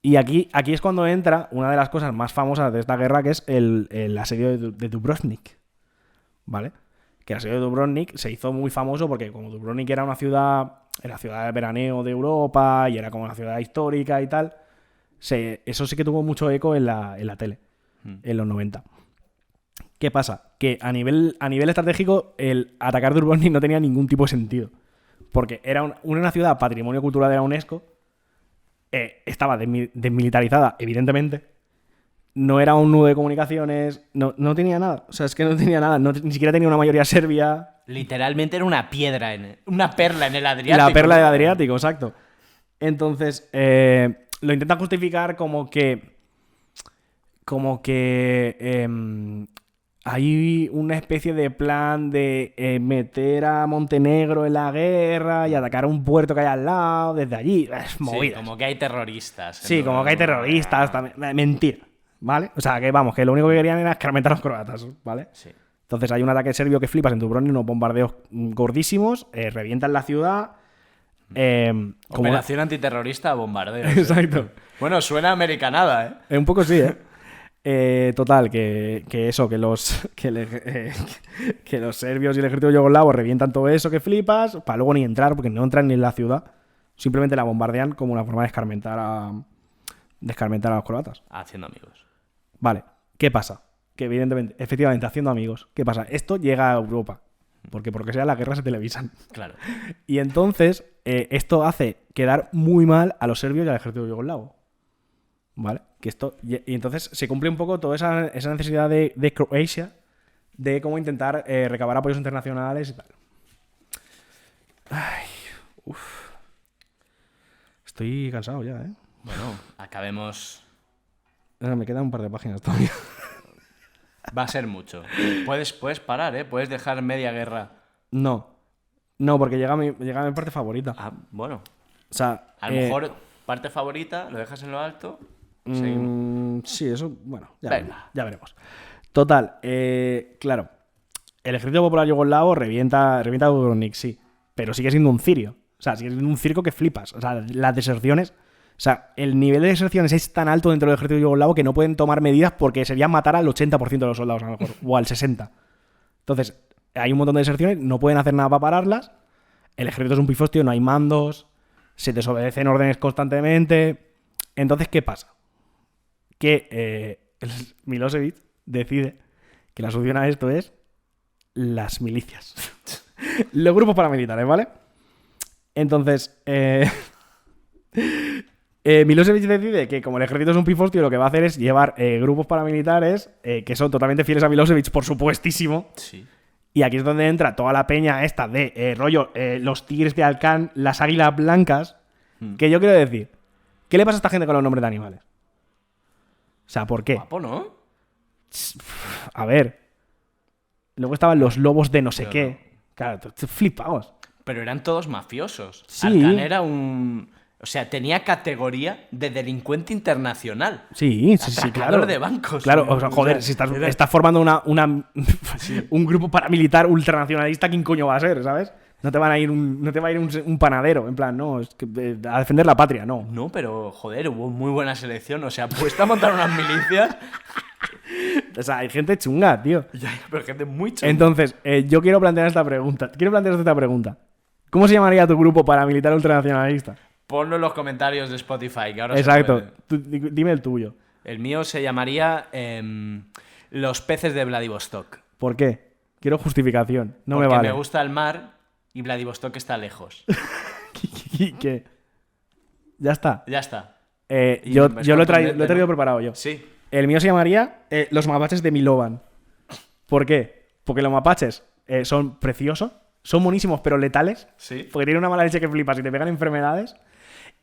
Y aquí es cuando entra una de las cosas más famosas de esta guerra, que es el asedio de Dubrovnik, ¿vale? Que el asedio de Dubrovnik se hizo muy famoso porque como Dubrovnik era una ciudad de veraneo de Europa y era como una ciudad histórica y tal, eso sí que tuvo mucho eco en la tele, en los 90. ¿Qué pasa? Que a nivel estratégico el atacar Dubrovnik no tenía ningún tipo de sentido. Porque era una ciudad patrimonio cultural de la UNESCO, estaba desmilitarizada, evidentemente, no era un nudo de comunicaciones, no tenía nada. O sea, es que no tenía nada, ni siquiera tenía una mayoría serbia. Literalmente era una piedra, una perla en el Adriático. La perla del Adriático, exacto. Entonces, lo intentan justificar como que hay una especie de plan de meter a Montenegro en la guerra y atacar un puerto que hay al lado desde allí. Es movida. Sí, como que hay terroristas. Sí, como que hay terroristas también. Mentira, ¿vale? O sea, que vamos, que lo único que querían era escarmentar a los croatas, ¿vale? Sí. Entonces hay un ataque serbio que flipas en Dubrovnik, unos bombardeos gordísimos, revientan la ciudad. Operación antiterrorista a bombardeo. Exacto. Bueno, suena americanada, ¿eh? Un poco sí, ¿eh? Total, que los serbios y el ejército yugoslavo revientan todo eso que flipas, para luego ni entrar, porque no entran ni en la ciudad. Simplemente la bombardean como una forma de escarmentar Descarmentar a los croatas. Haciendo amigos. Vale, ¿qué pasa? Que evidentemente, efectivamente, haciendo amigos. ¿Qué pasa? Esto llega a Europa. Porque sea las guerras se televisan. Claro. Y entonces, esto hace quedar muy mal a los serbios y al ejército yugoslavo. ¿Vale? Y entonces se cumple un poco toda esa necesidad de Croacia de cómo intentar recabar apoyos internacionales y tal. Ay, uff. Estoy cansado ya, ¿eh? Bueno, acabemos. Me quedan un par de páginas todavía. Va a ser mucho. Puedes parar, ¿eh? Puedes dejar media guerra. No, porque llega mi parte favorita. Ah, bueno. O sea, A lo mejor parte favorita, lo dejas en lo alto. Seguimos. Sí, eso, bueno, Venga. ya veremos. Total, claro, el ejército popular yugoslavo revienta Dubrovnik, sí, pero sigue siendo un cirio. O sea, sigue siendo un circo que flipas. O sea, las deserciones... O sea, el nivel de deserciones es tan alto dentro del ejército yugoslavo que no pueden tomar medidas porque sería matar al 80% de los soldados a lo mejor, o al 60%. Entonces, hay un montón de deserciones, no pueden hacer nada para pararlas. El ejército es un pifostio, no hay mandos, se desobedecen órdenes constantemente. Entonces, ¿qué pasa? Que Milosevic decide que la solución a esto es las milicias. Los grupos paramilitares, ¿vale? Entonces, Milosevic decide que como el ejército es un pifostio, lo que va a hacer es llevar grupos paramilitares que son totalmente fieles a Milosevic, por supuestísimo. Sí. Y aquí es donde entra toda la peña esta de rollo, los tigres de Alcán, las águilas blancas. Que yo quiero decir, ¿qué le pasa a esta gente con los nombres de animales? O sea, ¿por qué? Guapo, ¿no? A ver. Luego estaban los lobos de no sé Pero qué. no. Claro, flipaos. Pero eran todos mafiosos. Sí. Alcan era un... O sea, tenía categoría de delincuente internacional. Sí, Atracador claro. de bancos. Claro, o sea, joder, si estás formando un grupo paramilitar ultranacionalista, ¿quién coño va a ser, sabes? No te va a ir un panadero, en plan, no, es que, a defender la patria, no. No, pero, joder, hubo muy buena selección. O sea, puesta a montar unas milicias. O sea, hay gente chunga, tío. Pero gente muy chunga. Entonces, yo quiero plantear esta pregunta. ¿Cómo se llamaría tu grupo paramilitar ultranacionalista? Ponlo en los comentarios de Spotify, que ahora Exacto. se puede. Dime el tuyo. El mío se llamaría Los peces de Vladivostok. ¿Por qué? Quiero justificación. No Porque me vale. me gusta el mar y Vladivostok está lejos. ¿Qué? Ya está. Ya está. Yo me lo he sorprendente, traído ¿no? preparado yo. Sí. El mío se llamaría Los mapaches de Milovan. ¿Por qué? Porque los mapaches son preciosos, son monísimos pero letales. Sí. Porque tienen una mala leche que flipas y te pegan enfermedades.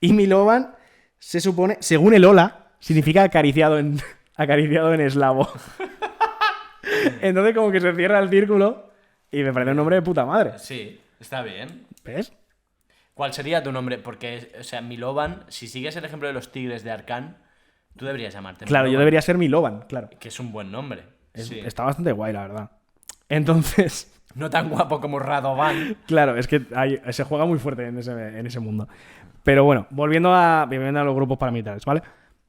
Y Milovan se supone, según el Ola, significa acariciado en eslavo. Entonces como que se cierra el círculo y me parece un nombre de puta madre. Sí, está bien. ¿Ves? ¿Cuál sería tu nombre? Porque, o sea, Milovan, si sigues el ejemplo de los tigres de Arcán, tú deberías llamarte Claro, Milovan, yo debería ser Milovan, claro. que es un buen nombre. Sí. Está bastante guay, la verdad. Entonces... No tan guapo como Radovan. Claro, es que se juega muy fuerte en ese mundo. Pero bueno, volviendo a los grupos paramilitares, ¿vale?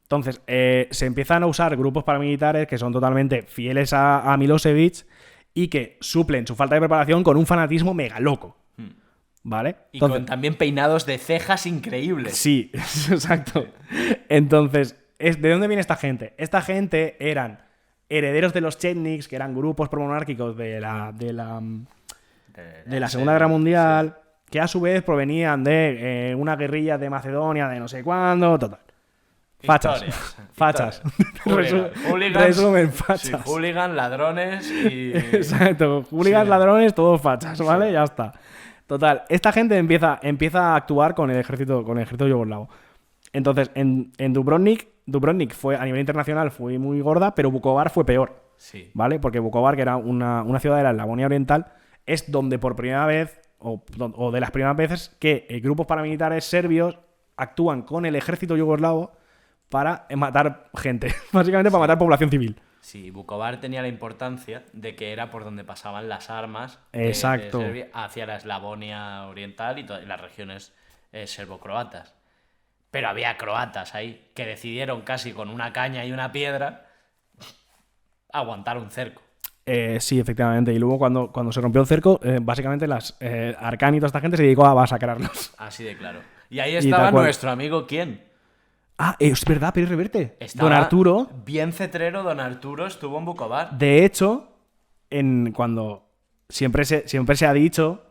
Entonces, se empiezan a usar grupos paramilitares que son totalmente fieles a Milosevic y que suplen su falta de preparación con un fanatismo mega loco. ¿Vale? Y con también peinados de cejas increíbles. Sí, exacto. Entonces, ¿de dónde viene esta gente? Esta gente eran herederos de los Chetniks, que eran grupos promonárquicos de la Segunda Guerra Mundial, que a su vez provenían de una guerrilla de Macedonia, de no sé cuándo, total. Fachas. Fachas. Resumen, fachas. Sí, hooligan, ladrones y... Exacto. Hooligans, ladrones, todos fachas, ¿vale? Sí. Ya está. Total. Esta gente empieza a actuar con el ejército yugoslavo. Entonces, en Dubrovnik fue, a nivel internacional, fue muy gorda, pero Vukovar fue peor. Sí. ¿Vale? Porque Vukovar, que era una ciudad de la Eslavonia Oriental, es donde por primera vez, o de las primeras veces, que grupos paramilitares serbios actúan con el ejército yugoslavo para matar gente. Básicamente para matar población civil. Sí, Vukovar tenía la importancia de que era por donde pasaban las armas Exacto. de Serbia hacia la Eslavonia Oriental y las regiones serbo-croatas. Pero había croatas ahí que decidieron casi con una caña y una piedra aguantar un cerco. Sí, efectivamente. Y luego cuando se rompió el cerco, básicamente Arcán y toda esta gente se dedicó a masacrarlos. Así de claro. Y ahí estaba nuestro amigo, ¿quién? Ah, es verdad, Pérez Reverte. Estaba Don Arturo. bien cetrero, don Arturo estuvo en Bukovar. De hecho, cuando siempre se ha dicho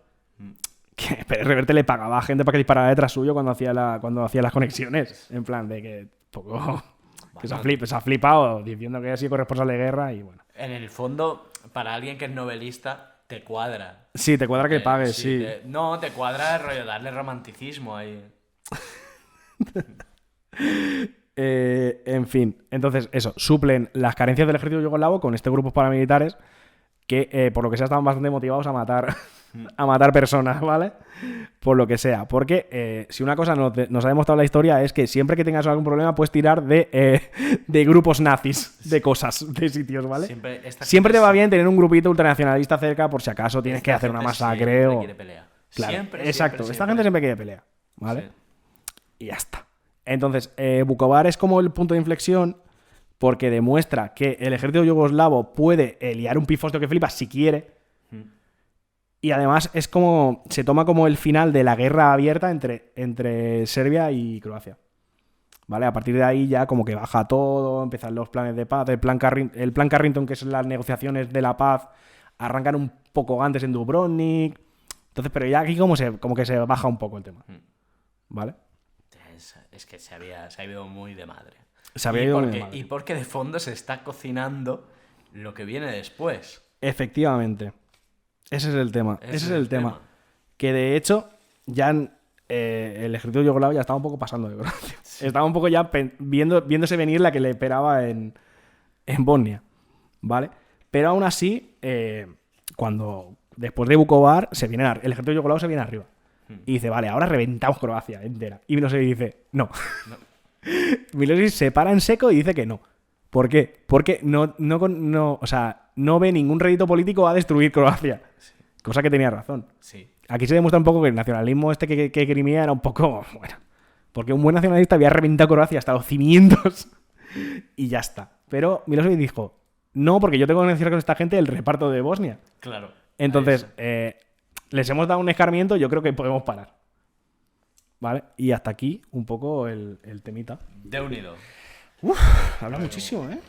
que Pérez Reverte le pagaba a gente para que disparara detrás suyo cuando hacía las conexiones. En plan, de que poco. Que se ha flipado diciendo que ha sido corresponsal de guerra y bueno. En el fondo, para alguien que es novelista, te cuadra. Sí, te cuadra que pagues, sí. No, te cuadra el rollo, darle romanticismo ahí. En fin, entonces eso, suplen las carencias del ejército yugoslavo con estos grupos paramilitares que por lo que sea estaban bastante motivados a matar personas, ¿vale? Por lo que sea, porque si una cosa nos ha demostrado la historia es que siempre que tengas algún problema puedes tirar de grupos nazis, de cosas, de sitios, ¿vale? Siempre te va bien tener un grupito ultranacionalista cerca por si acaso tienes que hacer una masacre o... Quiere pelea. Claro, Siempre, exacto, siempre, esta siempre. gente siempre quiere pelea, ¿vale? Sí. Y ya está. Entonces, Vukovar es como el punto de inflexión porque demuestra que el ejército yugoslavo puede liar un pifostio que flipa si quiere. Y además es como se toma como el final de la guerra abierta entre Serbia y Croacia. ¿Vale? A partir de ahí ya como que baja todo, empiezan los planes de paz. El plan Carrington, que son las negociaciones de la paz, arrancan un poco antes en Dubrovnik. Entonces, pero ya aquí como que se baja un poco el tema. ¿Vale? Es que se ha ido muy de madre. Se había ido muy de madre. Y porque de fondo se está cocinando lo que viene después. Efectivamente. Ese es el tema. Ese es el tema. Que de hecho, ya el ejército yugoslavo ya estaba un poco pasando de Croacia. Sí. Estaba un poco ya viéndose venir la que le esperaba en Bosnia. ¿Vale? Pero aún así, cuando después de Vukovar, el ejército yugoslavo se viene arriba. Y dice, vale, ahora reventamos Croacia entera. Y Milosevic dice, no. Milosevic se para en seco y dice que no. ¿Por qué? Porque no ve ningún rédito político a destruir Croacia. Sí. Cosa que tenía razón. Sí. Aquí se demuestra un poco que el nacionalismo que Crimea era un poco... Bueno, porque un buen nacionalista había reventado Croacia hasta los cimientos y ya está. Pero Milosevic dijo, no, porque yo tengo que negociar con esta gente el reparto de Bosnia. Claro. Entonces... les hemos dado un escarmiento, yo creo que podemos parar. ¿Vale? Y hasta aquí un poco el temita. De unido. Habla muchísimo, ¿eh?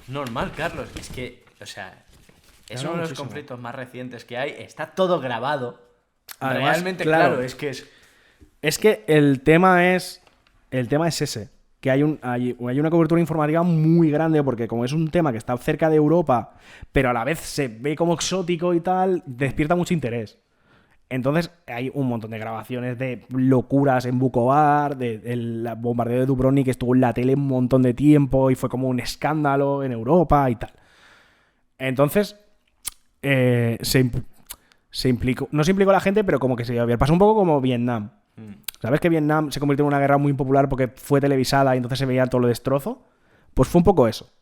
Normal, Carlos. Es que, o sea, es uno de los conflictos más recientes que hay. Está todo grabado. Además, realmente, claro, es que es... Es que el tema es ese. Que hay una cobertura informativa muy grande porque como es un tema que está cerca de Europa, pero a la vez se ve como exótico y tal, despierta mucho interés. Entonces hay un montón de grabaciones de locuras en Vukovar, del bombardeo de Dubrovnik que estuvo en la tele un montón de tiempo y fue como un escándalo en Europa y tal. Entonces se implicó, no se implicó la gente, pero como que se pasó un poco como Vietnam. ¿Sabes que Vietnam se convirtió en una guerra muy impopular porque fue televisada y entonces se veía todo lo destrozo? Pues fue un poco eso,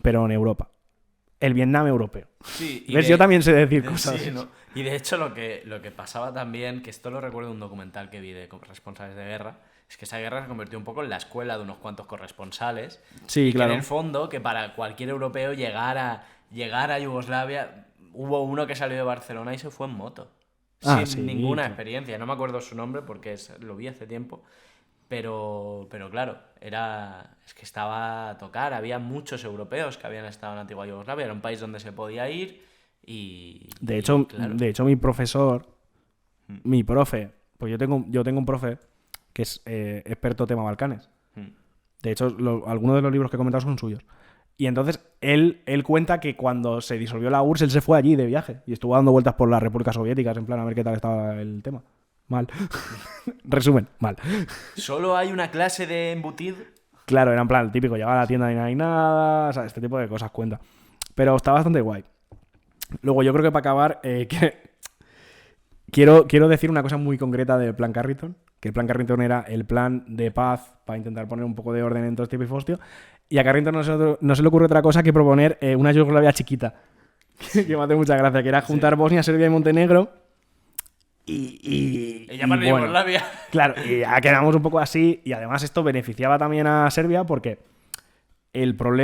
pero en Europa. El Vietnam europeo. Sí, ¿Ves? Yo también sé decir cosas. Sí, ¿no? Y de hecho lo que pasaba también, que esto lo recuerdo de un documental que vi de corresponsales de guerra, es que esa guerra se convirtió un poco en la escuela de unos cuantos corresponsales. Sí, y claro. Que en el fondo, que para cualquier europeo llegar a Yugoslavia, hubo uno que salió de Barcelona y se fue en moto. Sin ninguna experiencia. No me acuerdo su nombre porque lo vi hace tiempo. Pero claro, es que estaba a tocar. Había muchos europeos que habían estado en Antigua Yugoslavia. Era un país donde se podía ir y... De hecho, mi profesor, pues yo tengo un profe que es experto en tema Balcanes. De hecho, algunos de los libros que he comentado son suyos. Y entonces él cuenta que cuando se disolvió la URSS, él se fue allí de viaje y estuvo dando vueltas por las repúblicas soviéticas en plan a ver qué tal estaba el tema. Mal. Resumen, mal. ¿Solo hay una clase de embutido? Claro, era en plan típico, llegaba a la tienda y no hay nada, o sea, este tipo de cosas cuenta. Pero está bastante guay. Luego yo creo que para acabar, quiero decir una cosa muy concreta del plan Carrington, que el plan Carrington era el plan de paz para intentar poner un poco de orden en todo este pifostio, y a Carrington no se le ocurre otra cosa que proponer una Yugoslavia chiquita, que me hace mucha gracia, que era juntar Bosnia, Serbia y Montenegro, y llamarlo bueno, Yugoslavia. Claro, y ya quedamos un poco así, y además esto beneficiaba también a Serbia porque el plan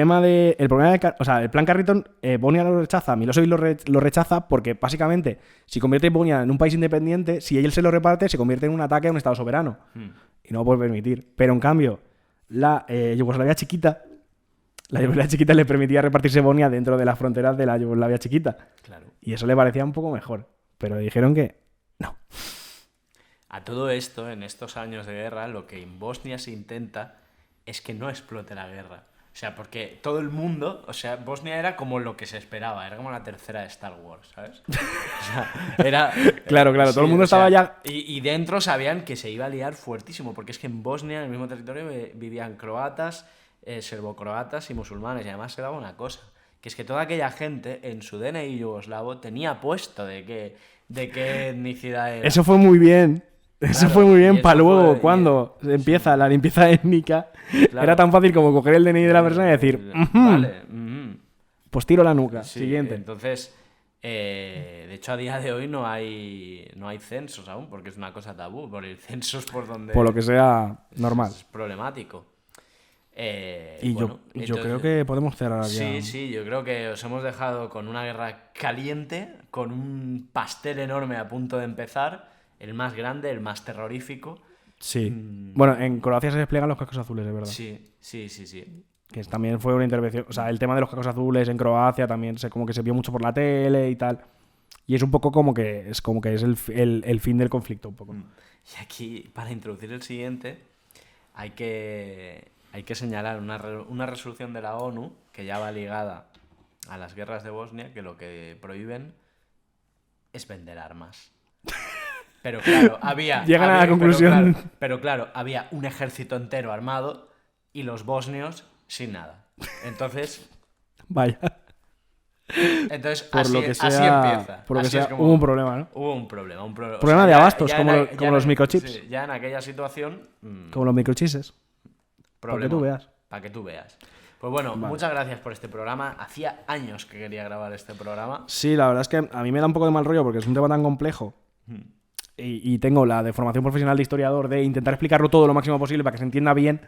Carrington, Bosnia lo rechaza, Milosevic lo rechaza porque básicamente si convierte Bosnia en un país independiente, si él se lo reparte, se convierte en un ataque a un estado soberano. Y no lo puede permitir. Pero en cambio, la Yugoslavia chiquita. La Yugoslavia chiquita le permitía repartirse Bosnia dentro de las fronteras de la Yugoslavia chiquita. Claro. Y eso le parecía un poco mejor. Pero dijeron que no. A todo esto, en estos años de guerra, lo que en Bosnia se intenta es que no explote la guerra. O sea, porque todo el mundo, o sea, Bosnia era como lo que se esperaba, era como la tercera de Star Wars, ¿sabes? O sea, era... Claro, todo el mundo estaba ya... Y dentro sabían que se iba a liar fuertísimo, porque es que en Bosnia, en el mismo territorio, vivían croatas, serbocroatas y musulmanes, y además se daba una cosa, que es que toda aquella gente en su DNI yugoslavo tenía puesto de qué etnicidad era. Eso fue muy bien. Eso Claro, fue muy bien y para eso luego, fue- cuando empieza la limpieza étnica, Claro. era tan fácil como coger el DNI de la persona y decir, Vale, pues tiro la nuca. sí, Siguiente. entonces, de hecho a día de hoy no hay censos aún, porque es una cosa tabú, por el censo es por donde Por lo que sea normal. es problemático. Y Bueno, yo entonces- creo que podemos cerrar ya. Sí, yo creo que os hemos dejado con una guerra caliente, con un pastel enorme a punto de empezar, el más grande, el más terrorífico. Sí. Bueno, en Croacia se desplegan los cascos azules, es verdad. Sí. Que también fue una intervención. O sea, el tema de los cascos azules en Croacia también como que se vio mucho por la tele y tal. Y es un poco como que es el fin del conflicto, un poco. Y aquí, para introducir el siguiente, hay que señalar una resolución de la ONU que ya va ligada a las guerras de Bosnia, que lo que prohíben es vender armas. Pero claro, Llegan a la conclusión. Pero claro, había un ejército entero armado y los bosnios sin nada. Entonces Vaya. Por así, lo que sea, así empieza. por lo que Así es sea, como- hubo un problema, ¿no? Hubo un problema. O Problema de ya- abastos, ya como en lo- a- como ya en los a- microchips. sí, ya en aquella situación, Como los microchises. Para que tú veas. Para que tú veas. Pues bueno, Vale. muchas gracias por este programa. Hacía años que quería grabar este programa. Sí, la verdad es que a mí me da un poco de mal rollo porque es un tema tan complejo. Y tengo la de formación profesional de historiador de intentar explicarlo todo lo máximo posible para que se entienda bien.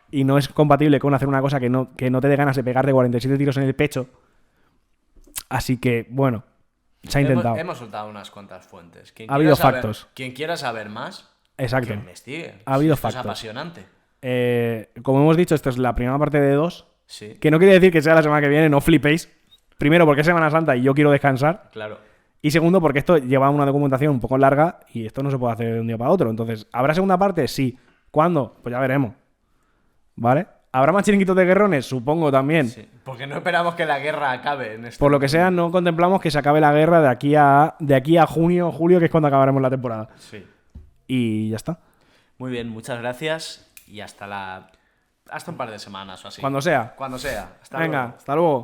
Y no es compatible con hacer una cosa que no te dé ganas de pegarte 47 tiros en el pecho. Así que, bueno, se ha intentado. Hemos soltado unas cuantas fuentes. Ha habido factos. Quien quiera saber más, Exacto. que investigue. Ha habido Esto factos. Es apasionante. Como hemos dicho, esta es la primera parte de 2. Sí, Que no quiere decir que sea la semana que viene, no flipéis. Primero, porque es Semana Santa y yo quiero descansar. claro. Y segundo, porque esto lleva una documentación un poco larga y esto no se puede hacer de un día para otro. Entonces, ¿habrá segunda parte? Sí. ¿Cuándo? Pues ya veremos. ¿Vale? ¿Habrá más chiringuitos de guerrones? Supongo también. Sí. Porque no esperamos que la guerra acabe en este Por lo que sea, no contemplamos que se acabe la guerra de aquí a junio, julio, que es cuando acabaremos la temporada. Sí. Y ya está. Muy bien, muchas gracias y hasta un par de semanas o así. Cuando sea. Cuando sea. Hasta Venga, luego. hasta luego.